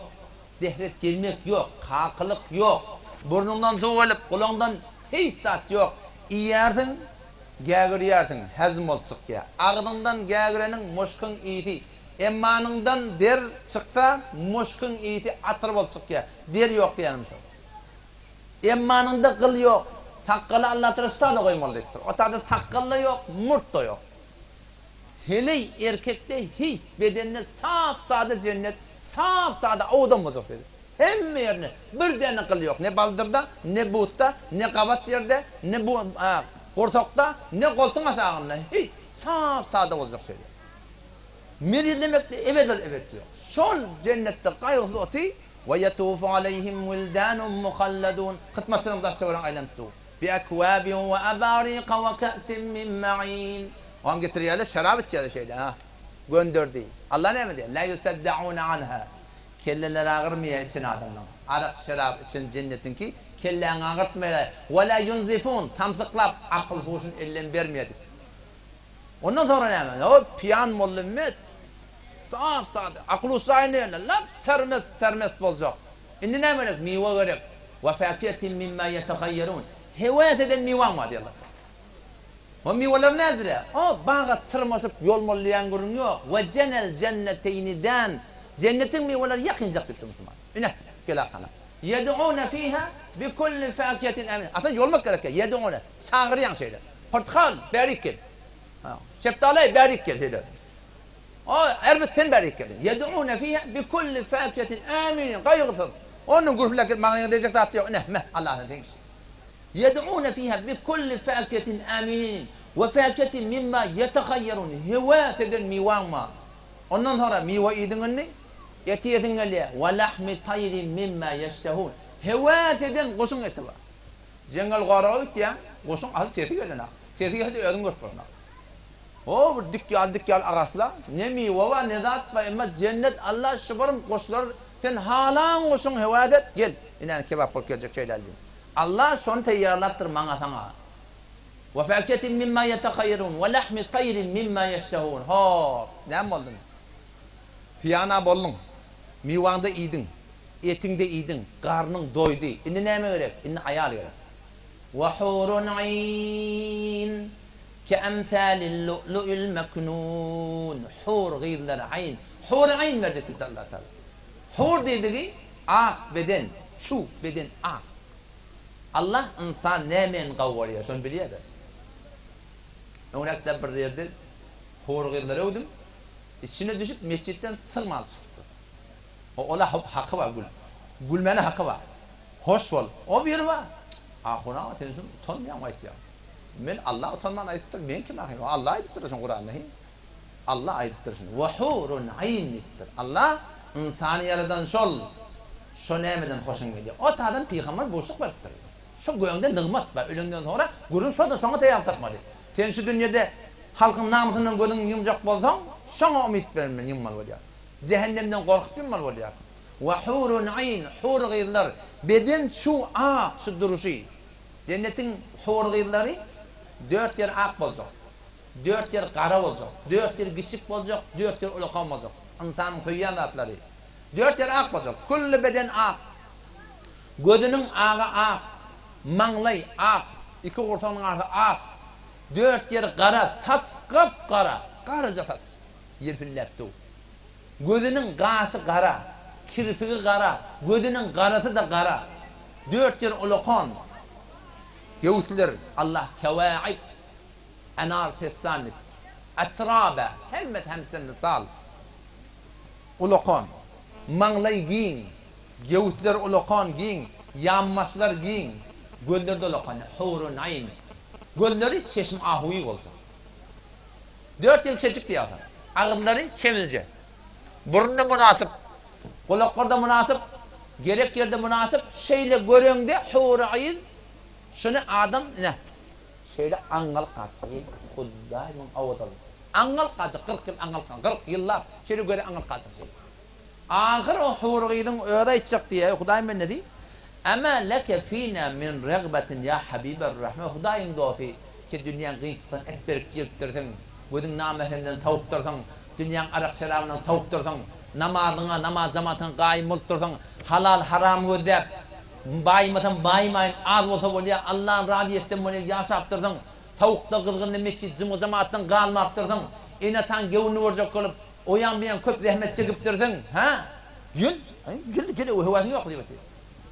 Speaker 1: Dehret gelmek yok. Kakılık yok. Burnundan su alıp kulağından hiç saat yok. İyerdin, gâgır yerdin, hazm ol çık ya. Ağzından gâgırenin muşkun iyiti. Emmanından der çıksa muşkun iyiti atırıp ol çık ya. Der yok yanım şu. Emmanında kıl yok. Takkalı Allah Teala da koymalıdır. O tadı takkalı yok, murt da yok. Hele erkekte hiç bedenine saf sade cennet, saf sade oğdan bozuk verir. Hem yerine bir tane kıl yok. Ne baldırda, ne buğutta, ne kavat yerde, ne bu kortakta, ne koltuğun aşağında. Hiç saf sade bozuk verir. Meri demek de evet diyor. Şol cennette kaygılı oti ve yetufu aleyhim vildanun muhalladun. Kıtmasının da çeviren aylantu. Bi ekvabin ve abariqa ve ka'sin min ma'in. Onu getiriyorlar şarap içiyorlar şeyde ha. Gönderdi. Allah ne mi diyor? La yusaddauna anha. Kelleler ağırmaya için adamlar. Arak şarap için cennetin ki kelleğini ağırtmaya ve la yunzifun. Tamsıklap akıl huşun ellen vermeyedi. Ondan sonra ne mi? O piyan mollimmet. Saf sade. Aklı sayını lap sermest olacak. Şimdi ne gerek? Miva gerek. Ve fakiyetin mimma yetehayyerun. Hevat eden miva mı diyorlar. O mivalar nezre? O bağa tırmaşıp yol mollayan görünüyor. Ve cenel cenneteyniden. Cennetin mivaları yakınacak gitti Müslüman. İne gel akana. Yed'une fiha bi kulli fakiyetin amin. Aslında yolmak gerek. Yed'une. Çağırıyan şeyler. Portakal, berik gel. Şeftali berik gel şeyler. Erbitten berik gel. Yed'une fiha bi kulli fakiyetin amin. Gayrıtın. Onun gruplar mağnaya diyecek tatlı yok. Ne? Allah'ın thanks. Yed'une fiha bi kulli fakiyetin amin. Ve fakiyetin mimma yetehayyerun. Hevat eden mivanma. Ondan sonra miva idin ne? Eti edin geliyor. Ve lahmi tayrin mimma yeştehun. Hevat eden koşun eti var. Cengal qarağıt ya. Koşun az sesi gelene. Sesi geldi ödün görpürüne. O bir dükkal ağasla. Ne miva var ne zat var. Ama cennet Allah şıbarım koşular. Sen halan koşun hevat et. Gel. İnan kebap bol gelecek şeyler diyeyim. Allah şunu teyyarlattır bana sana. Ve fakiyetin mimma yetehayyerun. Ve lahmi tayrin mimma yeştehun. Hop. Ne mi oldun? Piyana bollun. Mivanda idin. Etinde idin. Karnın doydu. İndi ne mi gerek? İndi ayal gerek. Ve hurun ayn. Ke emsalil lu'lu'il meknun. Hur gıyırlar ayn. Hur ayn verecekti Allah Teala. Hur dediği ak beden. Şu beden ak. Allah insan nemen kavvarıyor. Şunu biliyor da. Örnekte bir yerde hur gıyırları ödüm. İçine düşüp mescitten sığmal çıktı. Ola hakkı var gül. Gülmene hakkı var. Hoş ol. O bir var. Ahuna atensin utanmayan ayet ya. Men Allah utanman ayettir. Men kim ahim? Allah ayettir şun Kur'an'da. Allah ayettir şun. Ve hurun aynittir. Allah insanı yaradan şol. Şu nemeden hoşun geliyor. O tadan peygamber boşluk veriptir. Şu göğünde nığmat var. Ölümden sonra gurun şu da sonra teyar tapmadı. Sen şu dünyada halkın namusundan gözün yumacak bolsan, şuna umut vermen yummal oluyor. Cehennemden korkup yummal oluyor. Ve hurun ayn, hur gıyırlar. Beden şu ak, şu duruşu. Cennetin hur gıyırları 4 yer ak olacak. 4 yer kara olacak. 4 yer gişik olacak. 4 yer ulukan olacak. İnsanın hüyyan atları. 4 yer ak olacak. Kullu beden ak. Gözünün ağı ak. Manlay ak. İki ortanın ağı ak. 4 yer kara. Taç kap kara. Karaca taç. Yerpillepti o. Gözünün gası kara. Kirpiği kara. Gözünün karası da kara. 4 yer ulukan. Göğüsler Allah kevaib. Anar fessanit. Etrabe. Hemmet hemsen misal. Ulukan. Manlay giyin. Göğüsler ulukan giyin. Yanmaçlar giyin. Göllerde ulukan. Hurun ayn. Gölleri çeşim ahuyi olacak. 4 yıl çecik diye adam. Ağırları çemilce. Burunda münasip. Kulaklarda münasip. Gerek yerde münasip. Şeyle görüngde hur ayn. Şunu adam ne? Şöyle angal kattı. Kuddayım avadalı. Angal kattı. 40 yıl angal kattı. 40 yıllar. Şöyle göre angal kattı. Ahir o hur aydın öyle içecek diye. Kudayım ben ne diyeyim? Ama leke fina min ragbatin ya Habiberrahman. Hudayın dofi ki dünyanın gıyısından ettirip girttirsin. Gözün namehrinden tavuktursun. Dünyanın arak şarabından tavuktursun. Namazına, namaz zamanına qaim oltursun. Halal haram ödep. Baymatın baymayın. Az olsa oluyor. Allah'ın radiyetten bunu yaşaptırdın. Tavukta kılgın demek cımı cemaattan kalmaptırdın. İnatan gevunu vuracak olup oyan bir köp zahmet çekiptirdin. Ha? Gül. Gül o hevasın yok diyor.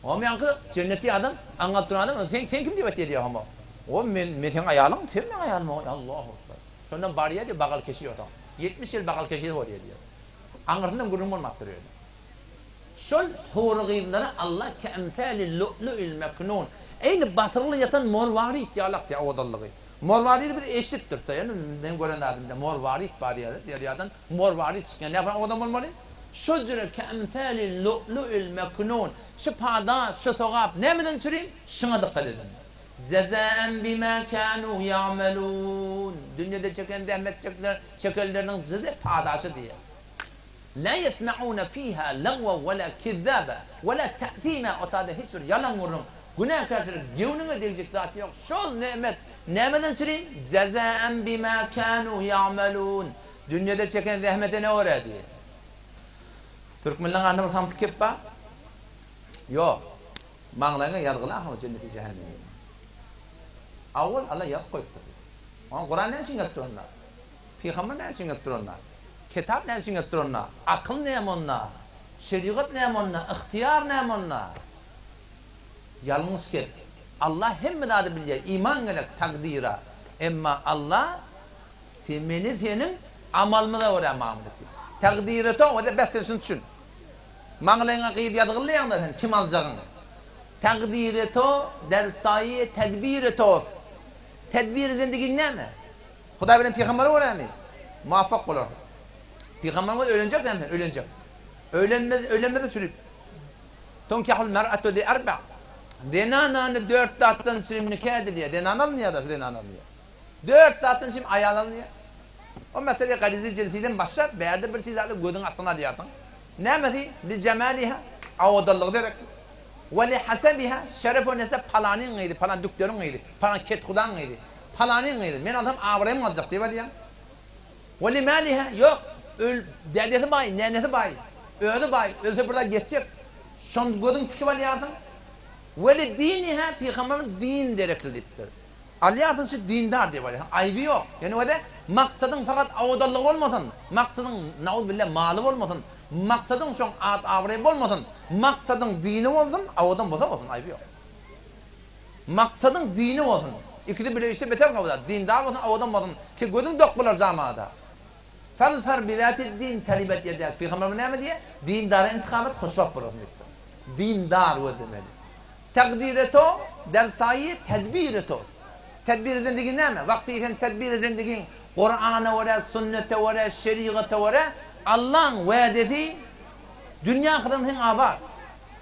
Speaker 1: O yankı cenneti adam anlattığın adam sen kim diyor ama. O men sen ayalım, sen men ayalım. Allahu Ekber. Sondan bariye diyor bakal kesiyor adam. 70 yıl bakal kesiyor diyor. Anırtından gurun olmak duruyor. Şol hurgînlere Allah ke emsalil lu'lu'il meknun. Eyni basırlı yatan morvari ihtiyalak diye odallığı. Morvari bir eşittir yani ben gören adamda morvari bariye diyor yadan morvari çıkan ne yapan adam olmalı? Şucre ke emsalil lu'lu'il meknun. Şu pada, şu sogap nemeden çürüyüm? Şuna dikkat edin. Cezaen bima kanu ya'melun. Dünyada çeken zahmet çekerlerinin cezası padası diye. La yesma'un fiha lagwa wala kizzaba wala ta'thima otada hiçbir yalan vurun. Günah karşı gevnüne diyecek zat yok. Şu nemeden çürüyüm? Cezaen bima kanu ya'melun. Dünyada çeken zahmete ne uğradı diye. Türkmenlerin anlamı samtık keppa? Yok. Mağlayına yazgılar ama cenneti cehennemi. Avval Allah yap koydu. Ama Kur'an ne için götürüyorlar? Peygamber ne için götürüyorlar? Kitap ne için götürüyorlar? Akıl ne onlar? Şeriat ne onlar? İhtiyar ne onlar? Yalnız ki Allah hem adı biliyor. İman gelek takdira. Ama Allah temeli senin amalını da oraya mamul ediyor. Takdiri to o da beslesin düşün. Mağlayına kıyıp yadgılayan da sen kim alacağını? Takdiri to dersayı tedbiri to. Tedbir zindagin ne mi? Xudo bilen peygamberi öğrenmi? Muvaffak olur. Peygamberimiz öğrenecek mi? Öğrenecek. Öğrenmede sürüp. Tunkahul mer'atu li arba'. Denananı 4 tattan sürüm nikah ediliyor. Denanal niye da denanal niye? 4 tattan sürüm ayarlanıyor. O mesele garizi cinsiden başlar. Beyerde bir şeylerle gözün altına diyatın. Ne mezi? Li cemaliha. Avudallığı derek. Ve li hasabiha. Şeref o nese palanın gıydı. Palan düktörün gıydı. Palan ketkudan gıydı. Palanın gıydı. Men adam avrayım olacak diye var ya. Ve li maliha. Yok. Dedesi bay, nenesi bay. Öldü bay. Öldü burada geçecek. Şun gözün tiki var yardım. Ve li diniha. Peygamberimiz din dereklidir. Aliyatın şu dindar diye var ya. Ayıbı yok. Yani o da maksadın fakat avudallık olmasın. Maksadın naudbillah malı olmasın. Maksadın şu at avrayıp olmasın. Maksadın dini olsun, avudan bozamazsın. Ayıbı yok. Maksadın dini olsun. İkisi bile işte beter kavda. Dindar olsun, avudan bozamazsın. Ki gözün dokbular zamada. Felfer bilati din talibet yedek. Peygamber ne mi diye? Dindarı intikamet hoşbak bulur. Dindar o demeli. Takdireto, dersayı tedbireto. Tedbir zindagin ne mi? Vaktiken tedbir zindagin Kur'an'a ve sünnete ve şeriate ve Allah'ın vaadeti dünya kadının avar.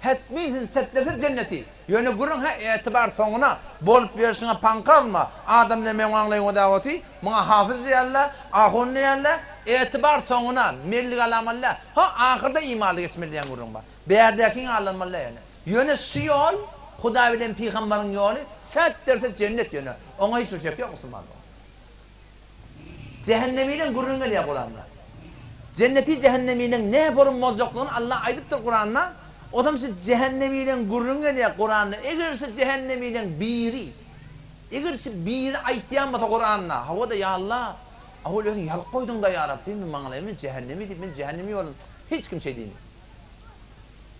Speaker 1: Hetmisin setlesi cenneti. Yani gurun ha etibar sonuna bolup verişine pankalma. Adam ne menvanlayın o davati. Buna hafız diyerler, ahun diyerler. Etibar sonuna milli alamallah. Ha ahırda imalı ismillayan gurun var. Beğerdekin alınmalı yani. Yani şu yol, Huda bilen peygamberin yolu. Set derse cennet yönü. Ona hiç şey yok Müslümanlar. Cehennemiyle gurrun geliyor Kur'an'da. Cenneti cehennemiyle ne yapalım olacaklığını Allah aydıptır Kur'an'da. O da mesela cehennemiyle gurrun geliyor Kur'an'da. Eğerse cehennemiyle biri. Eğerse biri aytyanmasa Kur'an'da. Havada ya Allah. Ahulun yal koydun da ya Rabbi. Ben mağlayayım cehennemi değil. Ben cehennemi yolum. Hiç kimse değil.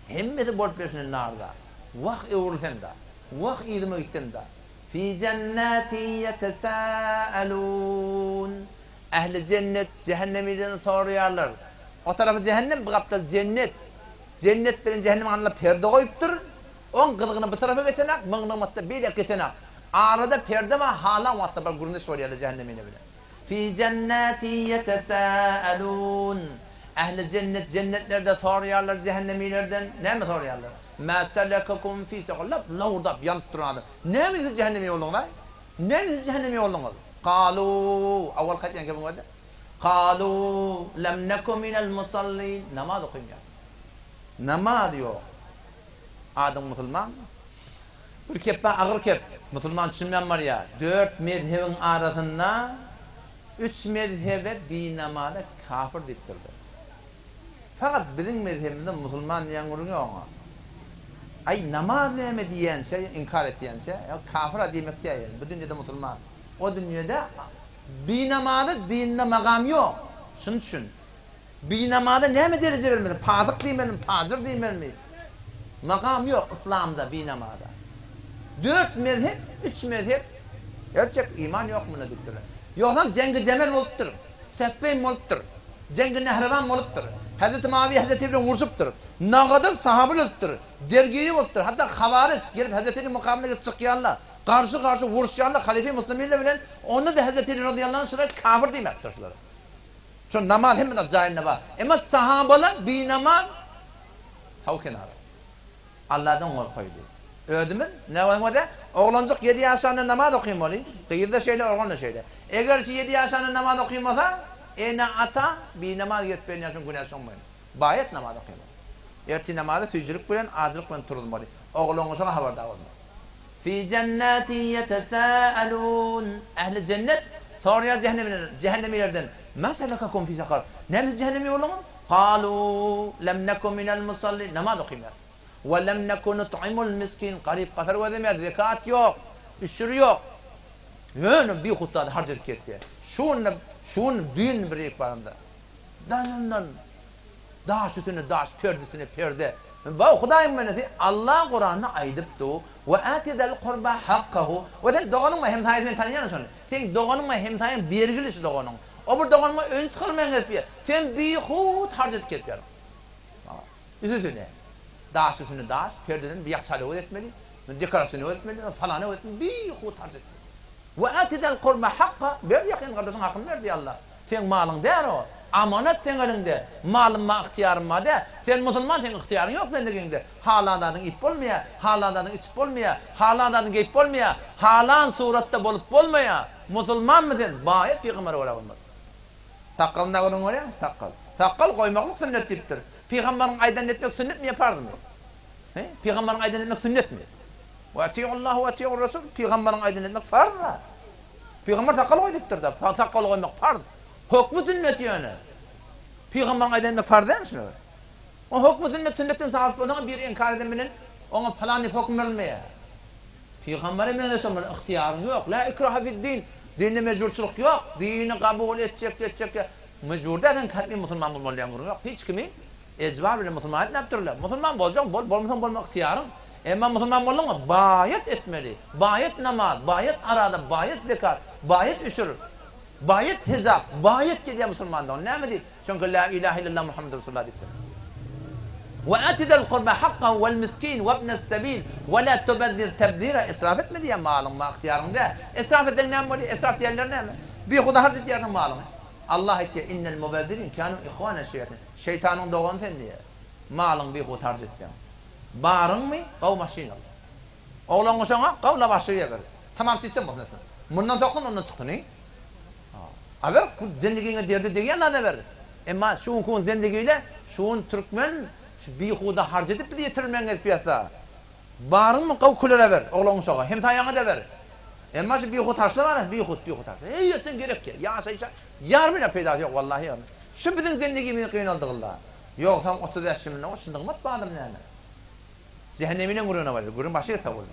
Speaker 1: Hemmeti bort versin narda. Vah evursen da. Vah idime gittin da. Fi cennati yetesâelûn. Ehli cennet cehennemiden soruyorlar. O tarafı cehennem, bu kapta cennet. Cennet bilen cehennem anla perde koyuptur. On kılgını bu tarafa geçenek, mıgnımatta bir geçenek. Arada perde var, hala vatta bir gurunu soruyorlar cehennemine bile. Fi cennati yetesâelûn. Ehli cennet cennetlerde soruyorlar cehennemilerden. Ne mi soruyorlar? مَا سَلَكَكُمْ ف۪ي سَقَلَّبْ لَوْدَبْ yanıp durandı. Ne mi cehennemi yolluğunlar? Ne mi cehennemi yolluğunlar? قَالُوا Avval kayıtlayan ki bu kadar. قَالُوا لَمْ نَكُمْ مِنَ الْمُصَلِّينَ Namaz okuyun ya. Namaz diyor. Adam Müslüman. Bir keppe ağır kep. Müslüman düşünmeyen var ya. 4 mezhebin arasında 3 mezhebe bir namaza kafir deyiptirdi. Fakat bizim mezhebimizde Müslüman diyen gurun yok. Ay namaz neyme diyense, inkar et diyense, ya kafir demek diye yani. Bu dünyada Müslüman. O dünyada bir namazda dinde makam yok. Şunu düşün. Bir namazda neyme derece vermeli? Pazık değil mi? Pazır değil mi? makam yok İslam'da, bir namada. 4 mezhep, 3 mezhep, gerçek iman yok mu dediktir. Yoksa cengi cemel oluptur, Seffeyn oluptur, cengi nehrevan oluptur, Hazreti Muaviye Hazreti İbrahim vuruşuptur, nağadır sahabil oluptur, dergiyi oluptur, hatta havariz gelip Hazreti İbrahim mukabeline çıkyanlar, karşı vuruşyanlar, halife Müslümiyle bilen, onu da Hazreti İbrahim radıyallahu anh sırayı kafir demektir. Şu namaz hem de cahil var. Ama sahabalar bir namaz hav kenarı. Allah'dan korkuydu. Ödümün ne var da oğlancık 7 yaşında namaz okuyayım olayım. Kıyıda şeyle oğlanla şeyle. Eğer 7 yaşında namaz okuyamasa ene ata bir namaz yetmeyen yaşın günah sonmayın. Bayet namaz okuyayım. Erti namazda sücürük bilen acılık bilen turulmalı. Oğlanın sana haberdar olmalı. Fi cennati yetesâelûn. Ehli cennet soruyor cehennemilerden. Ma selakakum fi sakar? Nemiz cehennemi oğlanın? Kalu lem nekum minel musalli. Namaz okuyayım. وَلَمْ نَكُنُ طُعِمُ الْمِسْكِينَ Garip kafir ve demez, zekat yok, üstürü yok. Yani bir huttada harcır ketti. Şun düğün bir ekbarında. Dayandan, daş üstüne daş, perdesine perde. Bu Hudayım benesi, Allah Kur'an'ı aydıptı. وَاَتِدَ الْقُرْبَ حَقَّهُ Ve de doğanınma hemsayesini tanıyan sonra. Sen doğanınma hemsayen birgilisi doğanın. O bir doğanınma ön çıkarmayan etmiyor. Sen bir hut harcır ketti. Üstüne. Daş üstüne daş, perdeden bir yakçalığı etmeli, dekorasyonu etmeli, falanı etmeli, bir hut harcı etmeli. Ve atidel kurba hakka, bir yakın kardeşin hakkını verdi Allah. Sen malın der o, amanet sen elinde, malın ma ihtiyarın ma de, sen Müslüman sen ihtiyarın yok zendeginde. Halandadın ip olmaya, halandadın içip olmaya, halandadın geyip olmaya, halan suratta bolup olmaya, Müslüman mı sen? Bayet peygamber ola olmaz. Takkalın da görün oraya, takkal. Takkal koymaklık sünnet tiptir. Peygamberin aydan etmek sünnet mi yapardı mı? Peygamberin aydan etmek sünnet mi? Ve ati'ullah ve ati'ur Resul. Peygamberin aydan etmek farz. Peygamber takkal koyduktur da. Takkal koymak farz. Hükmü sünnet yani. Peygamberin aydan etmek farz değil mi? O hükmü sünnetten sağlık olduğuna bir inkar edemenin ona falan hüküm vermeye. Peygamber'e meyde sormalı. İhtiyarın yok. La ikraha fid din. Dinde mecburçuluk yok. Dini kabul edecek. Mecbur derken kalbi Müslüman bulmalıyan yok. Hiç kimi ecbar bile Müslüman ne yaptırırlar? Müslüman bolacak, bolmasan bolmak ihtiyarın. Ama Müslüman bolma bayet etmeli. Bayet namaz, bayet arada, bayet zekat, bayet üşür, bayet hizap, bayet diye Müslümandan. Ne mi değil? Çünkü la ilahe illallah Muhammed Resulullah dedi. Ve atidel kurba hakka vel miskin ve ibnes sebil ve la tubadzir tebzira. İsraf etme diye malın ma ihtiyarında. İsraf eden ne mi? İsraf diyenler ne mi? Bir kuda harcı diyenin malını. Allah etti innel mubazzirin kanu ihvana şeytan. Şeytanın doğan sen diye. Malın bir kuda harcı diyen. Barın mı? Kav başıyla. Oğlan sana kavla başıya ver. Tamam sistem olsun. Bundan sokun ondan çıktı ne? Haber zendigine derdi diyen ne ver? Ama şu kun zendigiyle şu Türkmen bir kuda harcı edip diye tırmen etpiyasa. Barın mı kav kullara ver. Oğlan sana hem tayana da ver. Ama şu bir kuda harçla var bir kuda. Sen gerek ki. Ya saysa yarmıyla peyda yok vallahi yani. Şu bizim zendigimi kıyın aldı Allah. Yoksa 30 yaşımda o şimdi mat bağdım yani. Cehennemine vuruna var. Gurun başı tavır.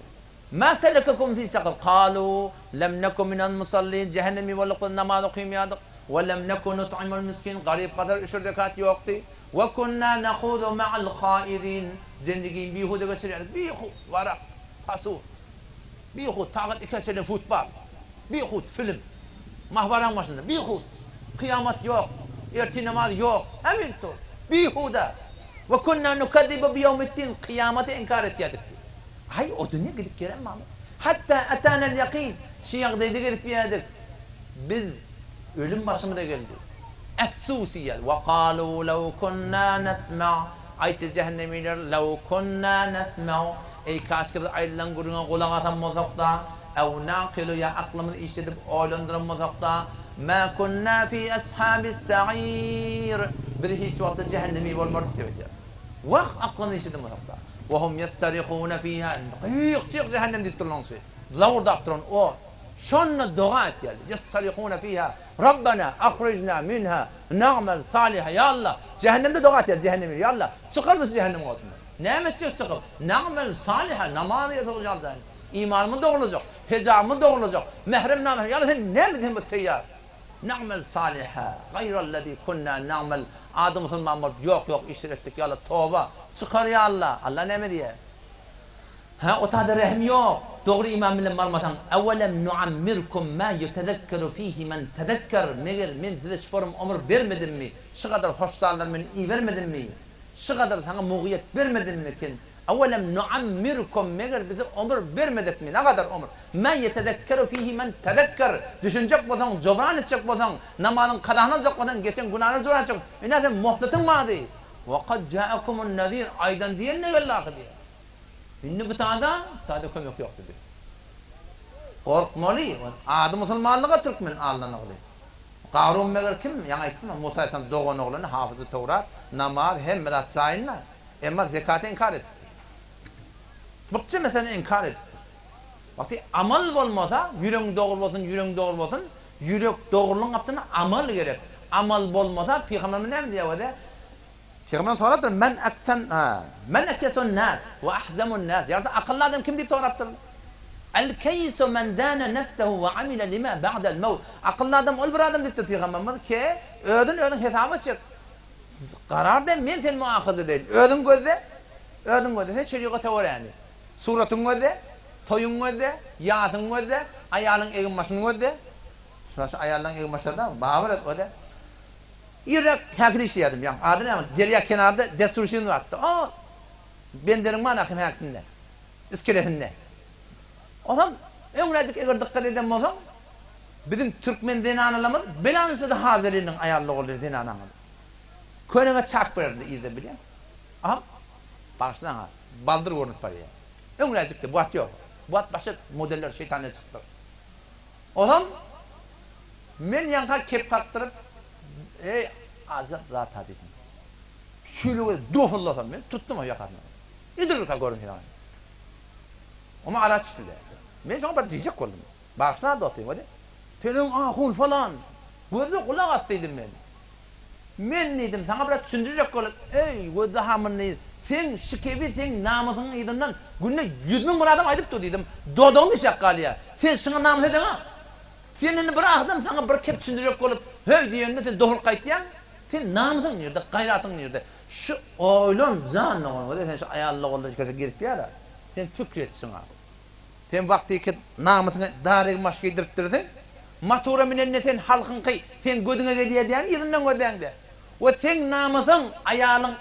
Speaker 1: Ma selakakum fi sakar? Qalu lem nekum minel musallin. Cehennemi vallahi namaz okuyamadık. Ve lem nekun nut'imul miskin. Garip kadar üşür zekat yoktu. Ve kunna nakhudu ma'al khaidin. Zendigin bihude geçiriyorduk. Bihud varak, pasur. Bihud tağıt ikasele futbol. Bihud film. Mahvaran başında. Bihud. Kıyamet yok. Erti namaz yok. Emin ol. Bihuda. Ve kunna nukadibu biyevmiddin. Kıyameti inkar etiyorduk. Hay o dünya gidip gelen mi? Hatta atanel yakin. Şiyakdaydı gidip yedik. Biz ölüm başımıza geldi. Efsusiyel. Ve kalu lev kunna nesma. Ayet cehennemiler. Lev kunna nesma. Ey kaşkırı ayrılan guruna kulak atan mozakta. Ev nakilu ya aklımızı işledip oğlandıran mozakta. Ma kunna fi ashabis sa'ir. Bir hiç vakti cehennemi olmadı diyor. Vak aklını işledim mozakta. Ve hum yestarikhuna fiha. Yık cehennem dittirlan şey. Zavur daptırın o. Şunla dua et yani. Yestarikhuna fiha. Rabbana akhrijna minha. Na'mel saliha. Ya Allah. Cehennemde dua et yani cehennemi. Ya Allah. Çıkar bizi cehennem altından. Ne çıkıp? Na'mel saliha. Namazı yapılacağız yani. İmanımı doğrulacak. Hicabımı doğrulacak. Mehrem namel. Ya Allah sen ne bildiğin bu teyyar? Na'mel saliha. Gayrallezî kunna na'mel. Adı Müslüman yok iştirektik ya Allah tövbe. Çıkar ya Allah. Allah ne mi diye? Ha o tadı rahim yok. Doğru imam bilen barmatan. Evvelem nuammirkum ma yetezekkeru fihi men tezekker. Meğer men size şorum ömür vermedim mi? Şu kadar hoşlarlar men iyi vermedim mi? Şu kadar sana muğiyet vermedim mi ki? Evvelem nuammirkum meğer bize ömür vermedik mi? Ne kadar ömür? Ma yetezekkeru fihi men tezekker. Düşünecek bolsan, cobran edecek bolsan, namazın kadahına edecek bolsan, geçen günahını cobran edecek. Sen muhletin vardı. Ve kad ca'akumun nazir. Aydan diyen ne geldi diye. Şimdi bu taada kömök yok dedi. Korkmalı. Adı Müslümanlığa Türkmen Allah'ın oğlu. Qarun meğer kim? Yani aytdım Musa Aleyhisselam doğan oğlunu hafızı Tevrat, namaz hem medat sayınlar. Ama zekatı inkar etti. Bıkçı mesela inkar etti. Vakti amal olmasa, yürek doğru olsun, yürek doğruluğun yaptığına amal gerek. Amal olmasa, Peygamber'in ne diyor? Peygamber soradır, men ekkesun nas ve ahzamun nas. Yani akıllı adam kim deyip soradır? El-keysu men dâne nefsehu ve amile lima ba'del mevt. Akıllı adam ol bir adam deyip Peygamberimiz ki, ödün hesabı çık. Karar da men sen muakızı değil. Ödün gözde sen şeriğe tavır yani. Suratın gözde, toyun gözde, yatın gözde, ayalın egin başın gözde. Şu ayalın egin başında bağır et gözde. İrek hakiki işledim ya. Adını ama derya kenarda desurşun vardı. Ben derim manakım hakisinde. İskeletinde. Adam ömrəcik eğer dikkat edem olsam bizim Türkmen dinanılamız belanısı da hazırlığının ayarlı olur dinanamız. Köneme çak verdi izle biliyor. Aha baştan ha baldır görünüp var ya. Ömrəcikte bu at yok. Bu at başka modeller şeytanla çıktı. Adam men yanka kep taktırıp ey azap zat dedim. Şöyle doğullasam ben tuttum o yakarını. İdrika görünüyor yani. Ama araç çıktı. Ben sana bir diyecek oldum. Baksana da atayım hadi. Senin ahun falan. Gözü kulak attıydım ben. Men dedim sana bir düşündürecek oldum. Ey gözü hamın neyiz? Sen şikebi sen namusının iyidinden günde 100.000 bir adam aydıp dedim. Dodon iş yakkalıya. Sen şuna namus edin ha. Senin bir adam sana bir kep düşündürecek olup hey diyen sen doğru kayıtlayan. Sen namusun nerede? Gayratın nerede? Şu oylum zanlı onu. Sen şu ayarlı oldu girip ya. Sen fikretsin ha. Sen vakti ki namusunu darık maşka yedirip durdun. Matura minenne sen halkın kıy. Sen gözüne geliyor diyen yerinden gözden O sen namusun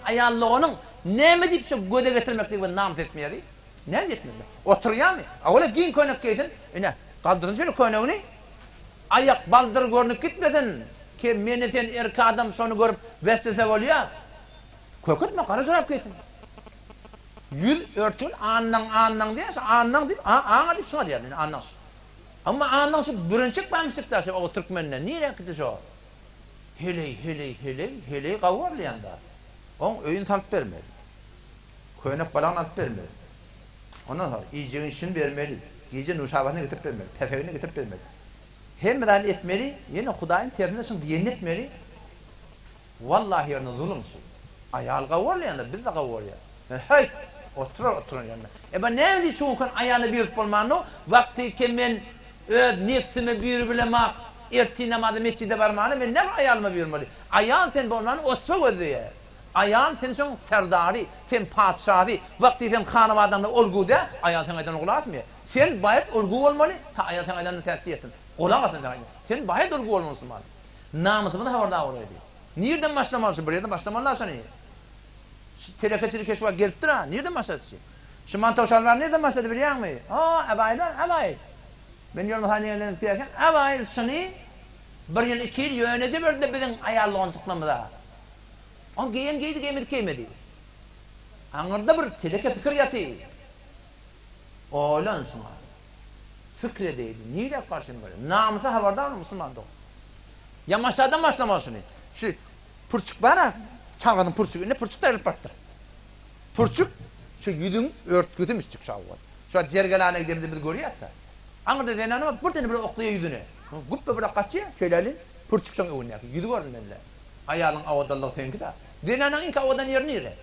Speaker 1: ayarlığının ne mi deyip şu göze getirmek gibi namus etmeye değil. Ne etmiyor? Oturuyor mu? Öyle giyin koynak giysin. Kaldırın şöyle koynağı ayak baldır görünüp gitmedin. Ki meni sen erkek adam şunu görüp vesvese oluyor. Kökütme kara çorap giysin. Yüz örtül andan diye andan deyip ana deyip şuna diyor andan. Ama andan şu bürünçük vermiştik da o Türkmenler niye gitti şu? Hele kavarlayan da. On öyün talp vermeli. Köynek falan alıp vermeli. Ondan sonra yiyeceğin işini vermeli. Yiyeceğin uşağını getirip vermeli. Tefeğini getirip vermeli. Hem müdahale etmeli, yine Hudayın terbinesini diyen etmeli. Vallahi yerine zulümsün. Ayağını kavarlayan da biz de kavarlayan. Hey! Oturun yanına. Ben ne mi çoğun ayağını büyük bulmanı? Vakti ki ben nefsimi büyür bilemek, erti namazı mescide varmanı, ben ne ayağımı büyürmeli? Ayağın sen bulmanı osfa gözüye. Ayağın sen son serdari, sen padişahı, vakti sen hanım adamla olguda, ayağın sen aydan oğlu atmıyor. Sen bayat olgu olmalı, ta ayağın sen aydan tesir etsin. Olamazsın sen aydan. Sen bayat olgu olmalısın bana. Namusunu da orada oraya değil. Nereden başlamalısın? Buraya da başlamalısan iyi. Telekatçılık keşfa geliptir ha. Nereden başladı şey? Şu mantavşarlar nereden başladı biliyor musun? Abaylar. Ben yolun haniyelerini kıyarken abaylar şunu bir yıl 2 yıl yönece verdi bizim ayarlığın çıkmamıza. On giymedi. Anırda bir teleke fikir yatı. Oğlan şuna. Fikre değildi. Niye karşın böyle? Namusa haberdar mı Müslüman doğru? Yamaçlardan başlamalısın. Şu pırçık var ha. Çalgadın pırçık. Ne pırçık da elpattır. Pırçık şu yüzün örtkütümüz çık şavvat. Şu cergelane gidelim biz görüyor ya. Anırda denen ama buradan bir okluyor yüzünü. Güppe bir kaçıyor. Şöyle alın. Pırçık şunu oynuyor. Yüzü görün benimle. Ayağının avadallığı seninki de. Denenin inka avadan yer nere?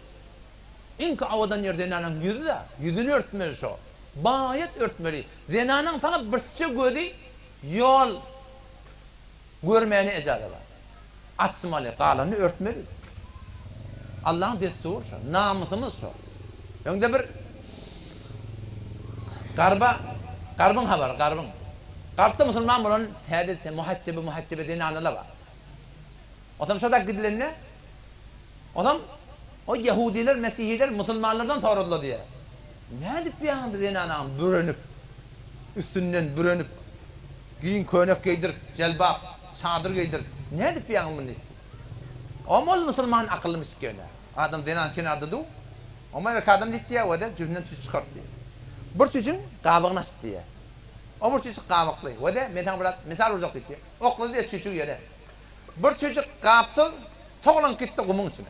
Speaker 1: İnka avadan yer denenin yüzü de. Yüzünü örtmeli şu. Bayet örtmeli. Denenin sana bırçık gözü yol görmeyene ecazı var. Açmalı. Kalanını örtmeli. Allah'ın desturu şu. Namusumuz şu. Önde bir Garbın haber, garbın. Garpta Müslüman bunun tədil, muhaccebe dini anıla var. Adam şodak gidilenine, adam o Yahudiler, Mesihiler Müslümanlardan soruldu diye. Ne edip bir an biz inanam bürünüp, üstünden bürünüp, giyin köynek giydir, celbap, çadır giydir. Ne edip bir an bunu? Ama Müslüman akıllı miskine. Adam dinan kenarda du. Ama bir adam gitti ya, o da cüzünden tüs çıkarttı. Bir tüsün qabığını açtı diye. O bir tüsü qabıqlı. O da misal uzak gitti. Oklu diye tüsü yere. Bir çocuk kapsın, toğlan gitti kumun içine.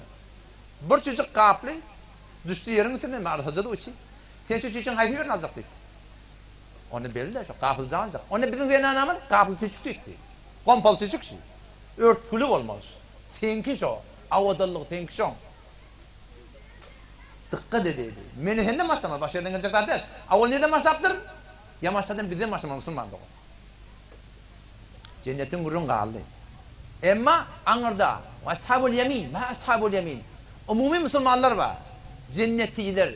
Speaker 1: Bir çocuk kaplı, düştü yerin içine, mağarasıca da uçi. Tensi çocukun hayfı yerini alacak dedi. Onu belli de, kapıl alacak. Onu bizim verenamın kapıl çocuk dedi. Kompal çocuk şey. Örtkülü olmaz. Tenkiş o. Avadallık tenkiş o. Dikkat edeydi. Meni hende başlama, baş yerden gelecek kardeş. Avval nereden başlattır? Ya başladan bizden başlama Müslüman doğru. Cennetin gurrun kaldı. Emma anırda ashabul yemin, ma ashabul yemin. Umumi Müslümanlar var. Cennetliler.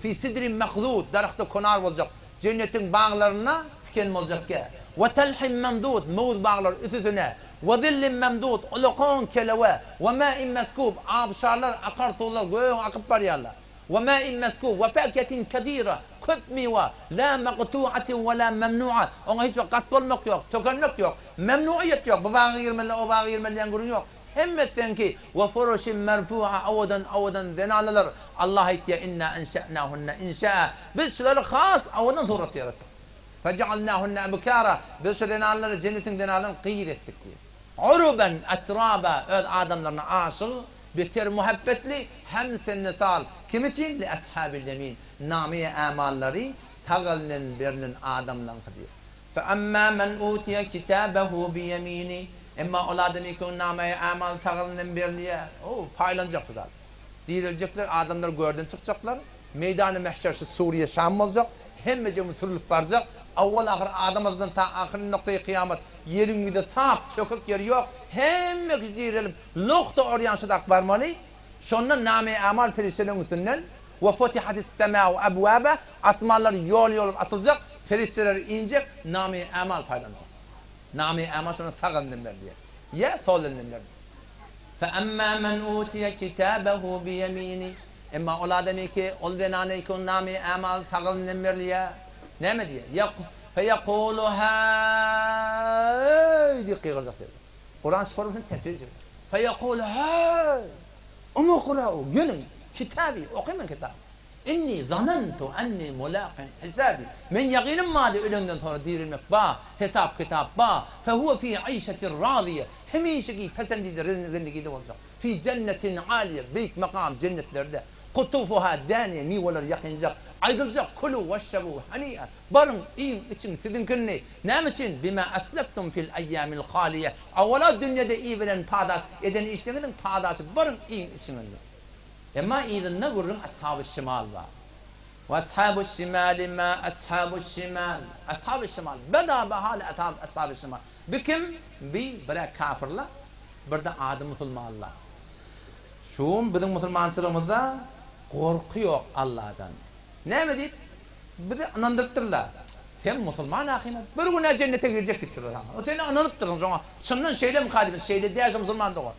Speaker 1: Fi sidrin mekzud, darakta konar olacak. Cennetin bağlarına tiken olacak ki. Ve telhim memdud, muz bağlar üstüne. Ve zillin memdud, ulukun keleve. Ve ma'in meskub, abşarlar akar sular, göğün akıp barıyarlar. Ve ma'in meskub, ve fakiyetin kedira. Köp meyve, la maqtu'atin ve la memnu'a. Ona hiç kat olmak yok, tökenmek yok, memnuiyet yok. Bu bağı yirmeli, o bağı yirmeli yan yok. Hemmetten ki ve furuşin merfu'a avadan denalılar. Allah itiya inna enşa'nahunna inşa'a. Biz şuları khas avadan surat yarattık. Fecealnahunna ebkara. Biz şu denalıları cennetin denalarını kıyır ettik diye. Uruben etraba. Öz adamlarına aşık, biter muhabbetli, hem senne sal. Kim için? Li ashabil yemin. Namiye amalları tağalının birinin adamdan kıdıyor. Fe amma men utiye kitabehu bi yemini. Emma oladın ikon namaya amal tağalının birliğe. O paylanacak bu da. Dirilecekler, adamlar gördün çıkacaklar. Meydanı mehşersi Suriye Şam olacak. Hemmece musullup varacak. Avval ahir adamızdan ta ahirin noktayı kıyamet. Yerin bir de tap, çökük yeri yok. Hemmece direlim. Nokta oryanşıda akbarmalı. Şondan namaya amal ferişelerin üstünden. Ve futihatis semâ ve ebvâbe. Atmalar yol atılacak. Ferişeler inecek. Namaya amal paylanacak. Nami ama şunu tağındım diye. Ya solunum der. Fe amma men utiye kitabehu bi yemini. Emma olademi ki ol denane ki nami amal tağındım diye. Ne mi diye? Yak fe yekulu hay diye kıyılacak diye. Kur'an sorusunu tefsir ediyor. Fe yekulu hay. Umu kura'u gelin kitabı okuyun kitabı. İnni zanantu enni mulaqin hisabi. Men yaqinim mali ölümden sonra dirilmek ba, hesap kitap ba. Fehuve fi ayşetir radiye. Hemişeki pesendidir zindagide olacak. Fi cennetin aliye, büyük makam cennetlerde. Kutufuha daniye, meyveler yakınacak. Ayrılacak kulu veşşebu haniyen. Barın iyi için sizinkinni. Ne için? Bima asleftum fil eyyamil haliye. Avvela dünyada iyi veren padas eden işleminin padası. Barın iyi için. Ama idin ne görürüm? Ashab-ı şimal var. Ve ashab-ı şimali ma ashab-ı şimal. Ashab-ı şimal. Beda bahali ashab-ı şimal. Bir kim? Bir kafirler. Bir de adı Müslümanlar. Şu bizim Müslümançılığımızda korku yok Allah'tan. Ne mi deyip? Bir de anandırtırlar. Sen Müslüman ahine. Bir gün cennete girecek diktirler. O seni ananıptırın sonra. Şundan şeyle mukadebet. Şeyle değerse Müslüman doğar.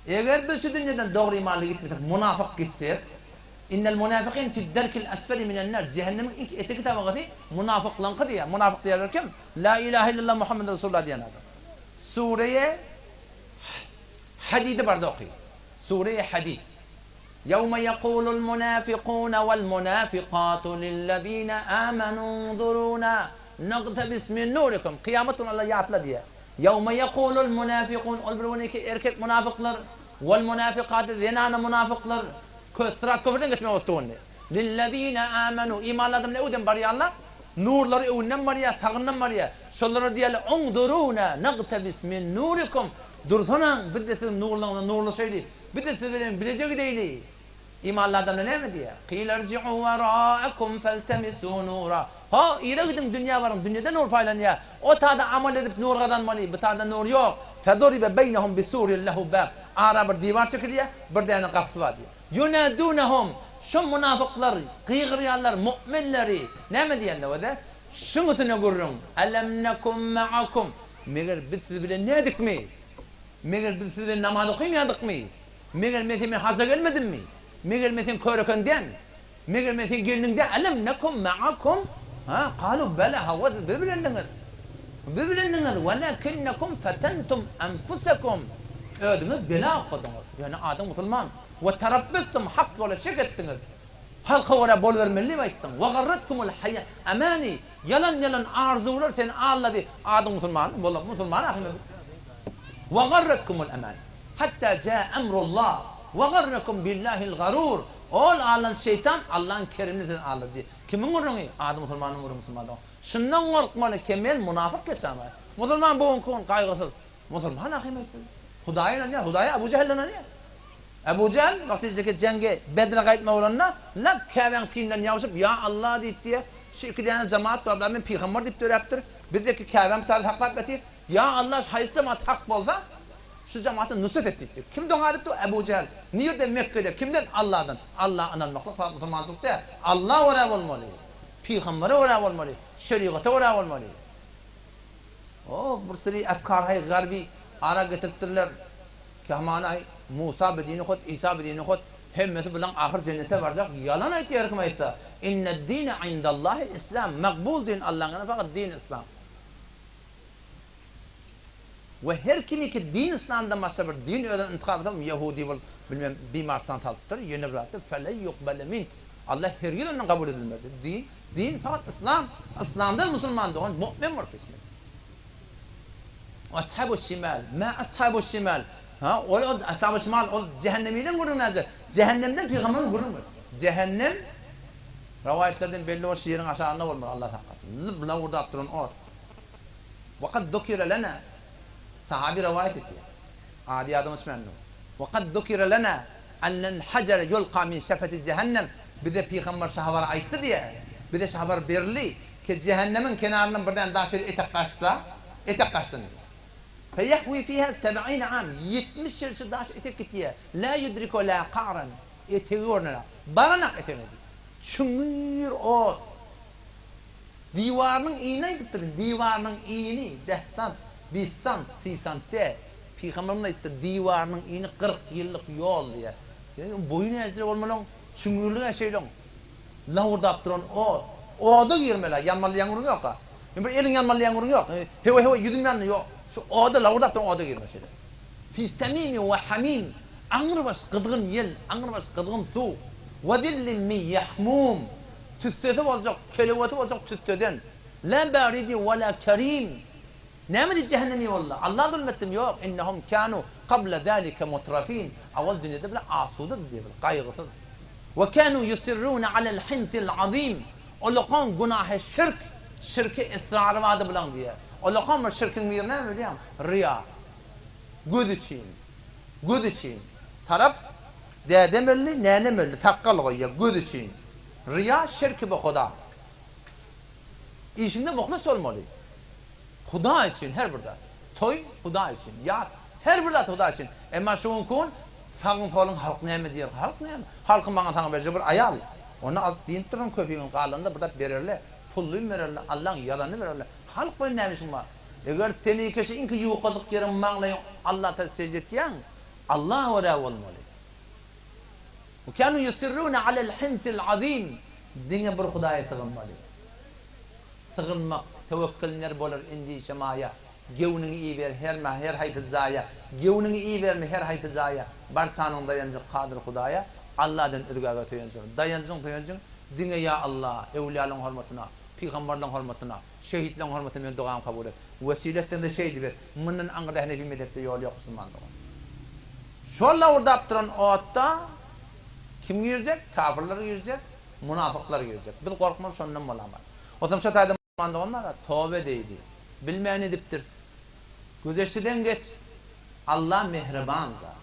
Speaker 1: Eğer biz şu dünyadan doğru imanla gitmesek, münafık gitsek, innel münafıkîn fi derkil asfali minennar. Cehennemin ilk eteki tabakası münafıklan diye. Münafık diyorlar kim? La ilahe illallah Muhammed Resulullah diyen adam. Sure-i Hadid'i barda okuyor. Sure-i Hadid. يَوْمَ يَقُولُ الْمُنَافِقُونَ وَالْمُنَافِقَاتُ لِلَّذ۪ينَ آمَنُوا انظُرُونَا نَقْتَبِسْ مِنْ نُورِكُمْ Kıyametun Allah yatla diye. يَوْمَ يَقُولُ الْمُنَافِقُونَ Olbiruniki erkek münafıklar وَالْمُنَافِقَاتِ zinana münafıklar köstrat köfürden geçme oltuğunu. لِلَّذ۪ينَ آمَنُوا İmanladım ne ödem bari Allah? Nurları öğünden var ya, sağından var ya. Şunları diyelim, اُنْظُرُونَا نَقْتَبِسْ مِنْ نُورِكُمْ Dursunan, bir de sizin nurlu şeydi. Bir de sizin bilecek değil. İmanlardan ne mi diye? قِيلَ ارْجِعُوا وَرَاءَكُمْ فَالْتَمِسُوا نُورًا Ha, iyiye gidin dünya varım, dünyada nur paylan ya. O tada amel edip nur kazanmalı, bu tada nur yok. فَضُرِبَ بَيْنَهُمْ بِسُورٍ لَهُ بَابٍ Ara bir divar çekiliyor, bir tane kapısı var diyor. يُنَادُونَهُمْ şu münafıklar, kıygıryanlar, müminleri näme diýende wada? Şuňusyna gurrun. Alam nakum ma'akum. Meger biz siz bilen nädikmi? Meger biz siz bilen namaz okuymadykmy? Meger men seni haza gelmedimmi? Meger men seni körökenden? Meger men seni gelningde alam nakum ma'akum? Ha, qalu bala hawa biz bilendiňiz. Biz bilendiňiz walakinnakum fatantum anfusakum. Ödüňiz bela okudyňyz. Yani adam musulman. Ve terabbüstüm hak bola şek ettiňiz. Halka wara bol bermeli aýtdyň. Wa garratkumul hayya amani. Yalan arzular sen alladı. Adam musulman, bola musulman ahim. Wa garratkumul amani. Hatta jaa emrullah. Wa garrakum billahil garur. Ol alan şeytan Allah'ın kerimini aldı. Kimin gurrungy? Adam musulmanyň gurrun musulman. Şundan gorkmaly kemel munafık geçäme. Musulman bu kon kaygısız. Musulman ahim. Hudaýyna ne? Hudaýy Abu Cehil'den ne? Abu Cehl vakti jenge Bedre gaýtma bolanna lap käbäň tiňden ýaşyp ya Allah diýdi. Şu iki tane cemaat var, men peýgamber diýip döräpdir. Bizdeki käbäň tarys haklap etdi. Ya Allah haýsy cemaat hak bolsa, şu cemaatı nusret etdi. Kim doňarypdy? Abu Cehl. Niýede Mekke'de? Kimden? Allah'dan. Allah ananmaklyk musulmançylykda. Allah wara bolmaly. Peýgambere wara bolmaly. Şeriata wara bolmaly. O bir sürü afkar hay garbi ara getiripdirler. Kahmanay Musa bedini hot, İsa bedini hot, hemmesi bilen ahir cennete varacak. Yalan aytýar kim aýtsa. Inned dine indallahil islam. Makbul din Allah'ın fakat din İslam. Ve her kimi ki din İslam'dan başka bir din öden intikab edip Yahudi bol bilmem bimarstan talıptır, yeni bıraktır. Fele yuqbale min. Allah her yılından kabul edilmedi. Din fakat İslam. İslam'dan Müslüman doğan mümin var peşinde. Ashabu şimal. Ma ashabu şimal. Ha, o ashab-ı şimal o cehennemiden gurunacak. Cehennemden peygamberin gurunur. Cehennem rivayetlerden belli o şiirin aşağında olmalı Allah hakkı. Zıbla orada aptırın or. Vakat dukira lana sahabi rivayet etti. Adi adam ismennu. Vakat dukira lana annen hacer yulqa min şefeti cehennem. Bize peygamber sahabar ayttı diye. Bize sahabar berli ki cehennemin kenarından birden daşır etek kaçsın. فيحوي فيها 70 عام 70 yıl daş etek gitiye la yudriku la qaran eteyorna baranak etemedi çümür o divarının iğne gittirin divarının iğni dehsan bisan sisante peygamberin aytdı divarının iğni 40 yıllık yol diye yani boyun ezre olmalan çümürlüğe şeylon lavurdap duran o da girmeler yanmalı yangurun yok ha bir elin yanmalı yangurun yok heva yüzün yanı yok şu oda lavurdapdan oda girmesi. Fi samimi ve hamim. Angrıbaş qıdğın yel, angrıbaş qıdğın su. Ve zillin min yahmum. Tüsseti olacak, keleveti olacak tüsseden. La baridi ve la kerim. Näme cehennemi valla. Allah zulmettim yok. İnnehum kanu qabla zalika mutrafin. Awal dünyada bile asuda diye kaygısız. Ve kanu yusirrun ala'l hinsil azim. Olaqan günahı şirki ısrarı vardı bilen diye. Allah'ın şirkin bir ne bileyim? Riya. Göz için. Taraf dedemelli, nenemelli, takkal koyuyor göz için. Riya şirki bu Huda. İşinde muhlis olmalı. Huda için her burada. Toy Huda için. Ya her burada Huda için. Ama şunun kun sağın solun halk ne diyor? Halk ne? Halkın bana tanı verecek bir ayal. Onu alt din turun köpüğün kalında burada verirler. Pullu verirler. Allah'ın yalanı verirler. Halk böyle neymişim var? Eğer seni kişi inki yuqadık yerim mağlayın Allah'a secde etiyen Allah ve olmalı. Ve kanu yusirruna ala'l hinsil azim. Dine bir Hudaya sığınmalı. Sığınmak, tevekkelner bolar indi şemaya. Gevnini iyi ver her haytı zaya. Gevnini iyi verme her haytı zaya. Barçanın dayancı kadir Hudaya. Allah'dan ırgaga toyancı. Dayancın. Dine ya Allah, evliyalın hürmetine, peygamberlerin hürmetine. Şehitlerin hürmetine men duam kabul et. Vesiletten de şey diber. Menden angada Hanefi mezhepte yol yok Müslümanlar. Şolla orada aptıran oatta kim girecek? Kafirler girecek, münafıklar girecek. Biz korkmaz sondan bolamaz. O zaman şu tayda Müslümanlar tövbe deydi. Bilmeyeni diptir. Gözeştiden geç. Allah mehribandır.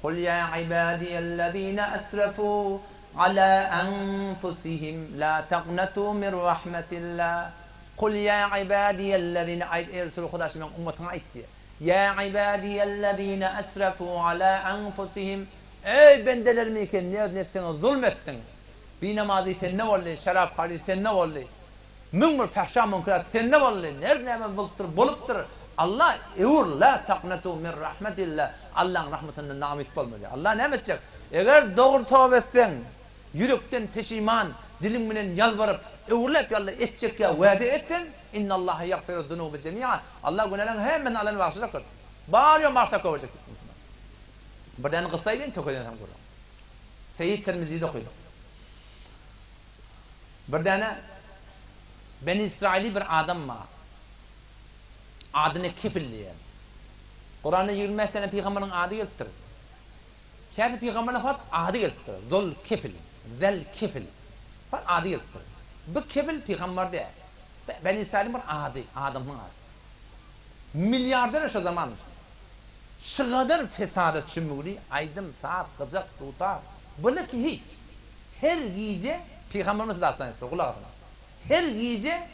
Speaker 1: Kul ya ibadiyellezine esrafu ala enfusihim la taqnatu min rahmetillah. Kul ya ibadiyellezine Resul Huda şemen ummetine aytti. Ya ibadiyellezine esrafu ala enfusihim. Ey bendelerimi iken ne etsen zulmettin. Bir namazı sen ne oldu? Şarap kari sen ne oldu? Müngür fahşa münkerat sen ne oldu? Nerede buluptur. Allah eur la taqnatu min rahmetillah. Allah'ın rahmetinden namit bolmadı. Allah ne edecek? Eğer doğru tövbe etsen, yürekten peşiman, dilin bilen yalvarıp, eurlep yalla etecek ya vaade ettin, innallaha yaghfiru zunuba cemi'a. Allah günahlarını hemen Allah'ın bağışlar kır. Bağırıyor bağışlar kovacak. Bir tane kıssayla tökeden hem görüyorum. Seyyid Tirmizi'de okudum. Bir tane Beni İsrail'i bir adam var. Adını kifilliyen. Kur'an'da 25 sene peygamberin adı geliptir. Şayet peygamberine fat adı geliptir. Zul kifil, zel kifil. Fat adı geliptir. Bu kifil peygamber de. Beni İsrail'in bir adı, adamın adı. Milyarder şu zamanmış. Şu kadar fesadet çümüğü, aydım, saat, kıcak, tutar. Böyle ki hiç. Her gece peygamberimiz de aslan ettir, kulağına. Her gece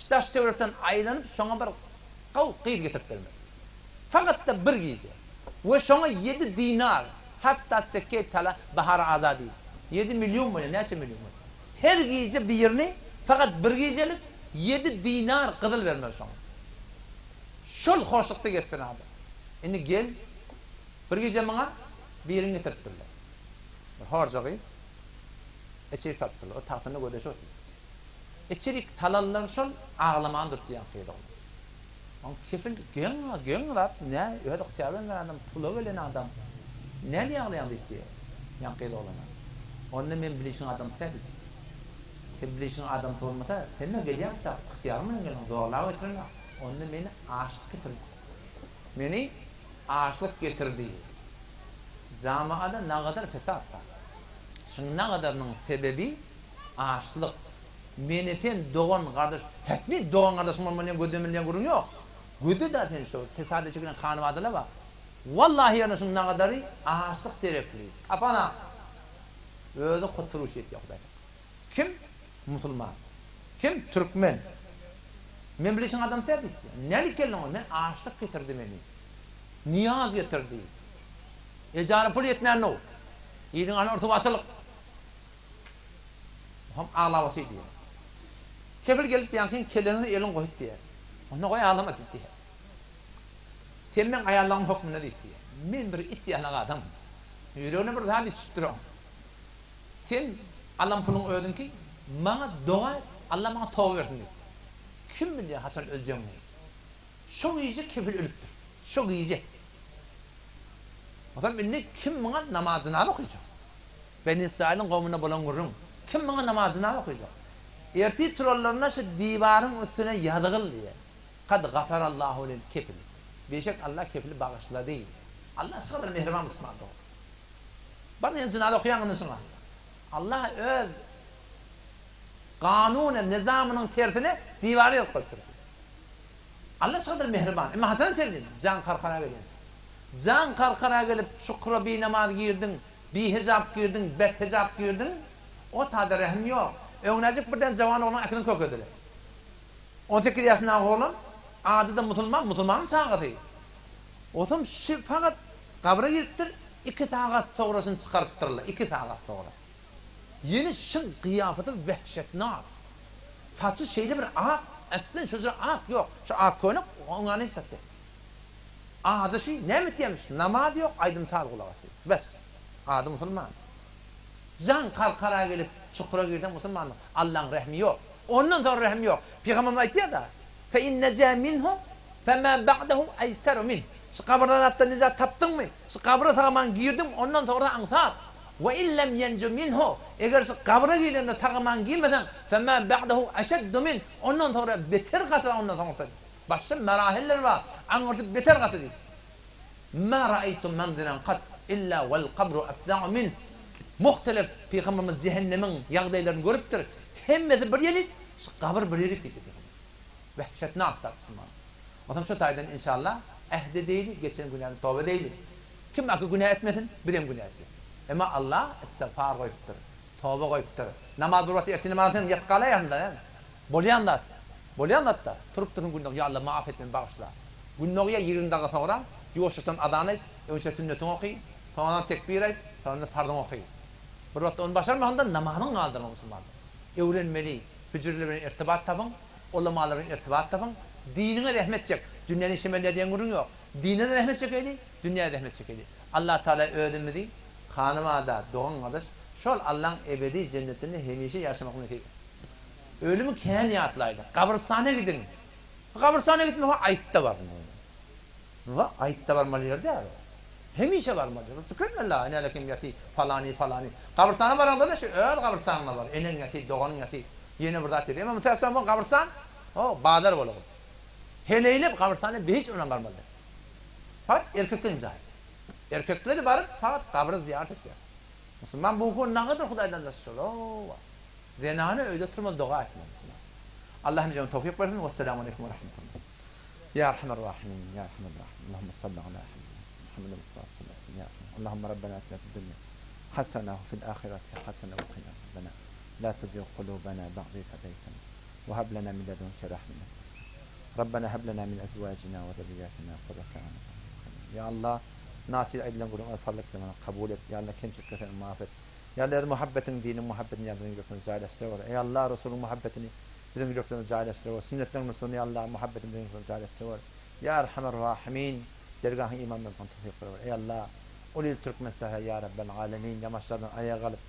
Speaker 1: taş devletten ayrılıp sonra bir kıyır getirip vermez. Fakat da bir gece. Ve sonra 7 dinar hatta seke tala bahar azadi. 7 milyon mu? Neyse milyon mu? Her gece bir yerini fakat bir gecelik 7 dinar kızıl vermez sonra. Şol hoşlukta getirin abi. Şimdi gel bir gece bana bir yerini getirip vermez. Harcağı içeri tattılar. O tahtını gödeş olsun. İçerik talallar şol ağlaman diyen kıydı. On kefil göğünler ne öyle ihtiyarın adam pulu veren adam. Ne diye ağlayan diye yan kıydı olana. Onu men bilişin adam sevdi. Bilişin adam olmasa sen ne geliyor da ihtiyarın gelen doğalar getirin. Onu beni aşık getirdi. Beni aşık getirdi. Camiada ne kadar fesat var. Şunun ne kadarının sebebi aşıklık. Meneten doğan kardeş, hekmi doğan kardeşim olmayan gödemeliyen görün yok. Gödü de sen şu, tesadüf çıkan kanı vardılar var. Vallahi yanısın ne kadarı ağaçlık terekli. Kapana, özü kurtuluş et yok böyle. Kim? Müslüman. Kim? Türkmen. Men bilişin adam terdi. Nelik gelin o? Men ağaçlık getirdi beni. Niyaz getirdi. Ecarı pul yetmeyen o. İyinin anı ortaya açılık. Ham ağlavatı diyor. Kefil gelip yankın kellerini elin koyut diye. Onu koy ağlama diye. Temmen ayarlan hükmüne diye. Men bir ittiyanlı adam. Yüreğine bir daha düştürüyorum. Sen Allah'ın pulunu ödün ki bana dua Allah bana tövbe versin diye. Kim biliyor haçan özeceğim diye. Çok iyice kefil ölüptür. Çok iyice. O zaman ben kim bana namazını okuyacak? Ben İsrail'in kavmine bulan vururum. Kim bana namazını okuyacak? Erti trollarına şu divarın üstüne yadığıl diye. Kad gafarallahu lil kefil. Beşek Allah kefili bağışladı. Allah şu kadar mehriban Müslüman doğru. Bana zinada okuyanını sonra. Allah öz kanunen, nizamının tersine divarı yok koydur. Allah şu kadar mehriban. Ama Hasan söyledin, can karkara gelin. Can karkara gelip şükra bir namaz girdin, bir hicap girdin, bet hicap girdin. O tadı rahim yok. Öğrenecek birden zamanı olan aklını kök edilir. 18 yaşında oğlum, adı da Müslümanın sağıtı. O zaman fakat kabra giriptir, 2 tağat sonrasını çıkarttırırlar, 2 tağat sonra. Yeni şın kıyafeti vehşetnar. Saçı şeyli bir ağ, eskiden sözü ağ yok. Şu ağ koyup, ona ne sattı? Ağda şey, ne mi demiş? Namaz yok, aydın sağ kulağı. Bes, adı Müslüman. Can kalkara gelip çukura girden Müslümanlık. Allah'ın rahmi yok. Ondan sonra rahmi yok. Peygamber ayet ya da fe innece minhu fema ba'dahu ayseru min. Şu kabirden hatta nice taptın mı? Şu kabire tağman girdim ondan sonra ansar. Ve illem yencu minhu. Eğer şu kabire girdiğinde tağman girmeden fema ba'dahu aşeddu min. Ondan sonra beter katı ondan sonra. Başka merahiller var. Anlatıp beter katı değil. Ma ra'aytum manziran kat illa vel kabru afda'u min. Muhtelif Peygamberimiz cehennemin yağdaylarını görüptür. Hemmesi bir yelik, kabir bir yelik dedi. Vehşetine aktar Müslüman. O zaman şu taydan inşallah ehde değil, geçen günahını tövbe değil. Kim akı günah etmesin, birim günah etsin. Ama Allah istiğfar koyuptur, tövbe koyuptur. Namaz durvatı erti namazın yatkala yanında. Bolyan da. Turup durun günah, ya Allah maaf etmeni bağışla. Günahıya 20 dakika sonra, yoğuşluktan adan et, önce sünnetini okuy, sonra tekbir et, sonra pardon okuy. Bir wagt onu başarmagynden namazyň galdyrma musulman. Öwrenmeli, hüjürle bilen irtibat tapan, ulamalar bilen irtibat tapan, dinine rahmet çek. Dünýäni şemelde diýen gurun ýok. Dinine rahmet çekeli, dünýäde rahmet çekeli. Allah Taala ödümidi, kanymada doğangadyr. Şol Allah'ın ebedi cennetinde hemişe yaşamakını istiyor. Ölümü kän ýatlaýdy. Gabrystana gidin. Gabrystana gitme wa aýtda bar. Wa aýtda barmaly ýerde. Hemişe barmaly. Subhanallah, ene lekim yati falani falani. Gabrystana baranda da şu öl gabrystanyna bar. Enen yati, doğanyň yati. Ýene bir zat dedi. Ama mutasam bu gabrystan, o badar bolagy. Heleýlep gabrystana hiç unan barmaly. Faqat erkekden jaý. Erkekleri barıp faqat gabry ziyaret etýär. Müslüman bu gün ne kadar Hudaýdan da zenane öyle oturma dua etmez. Allah'ım bize tevfik versin. Vesselamu aleyküm ve rahmetullah. Ya Erhamer Rahimin, Ya Erhamer Rahimin. Allahümme salli ala Muhammed Mustafa sallallahu aleyhi ve sellem. Allahümme Rabbena atina fid dunya hasene ve fil ahireti hasene ve qina azaban. La tuzigh qulubana ba'da idh hadaytana ve hab lana min ladunka rahmeten. Rabbena hab lana min azwajina ve zurriyyatina qurrata a'yun. Ya Allah, nasıl edilen Kur'an farlıklarını kabul et. Ya Allah kendi şirketini mağfiret. Ya Allah muhabbetin, dinin muhabbetini yardım götürün zâlestire. Ey Allah Resulü'nün muhabbetini bizim götürün zâlestire. Sünnetlerin Resulü'nü ya Allah muhabbetini bizim götürün zâlestire. Ya Erhamer Rahimin dergahı iman ve tevfik ver. Ey Allah ulil Türkmen saha ya Rabbel alemin yamaçlardan ayağa kalıp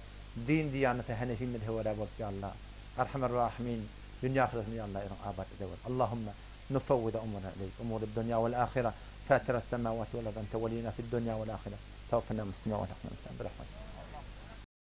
Speaker 1: din diyanete Hanefi medhebi ve ya Allah Erhamer Rahimin dünya ahiretini ya Allah abad edever. Allahümme nufevvide umurna ileyk umur dünya vel ahire فاتر السماوات والأرض أنت ولينا في الدنيا والآخرة توفنا مسلمين ونحن مسلمين برحمتك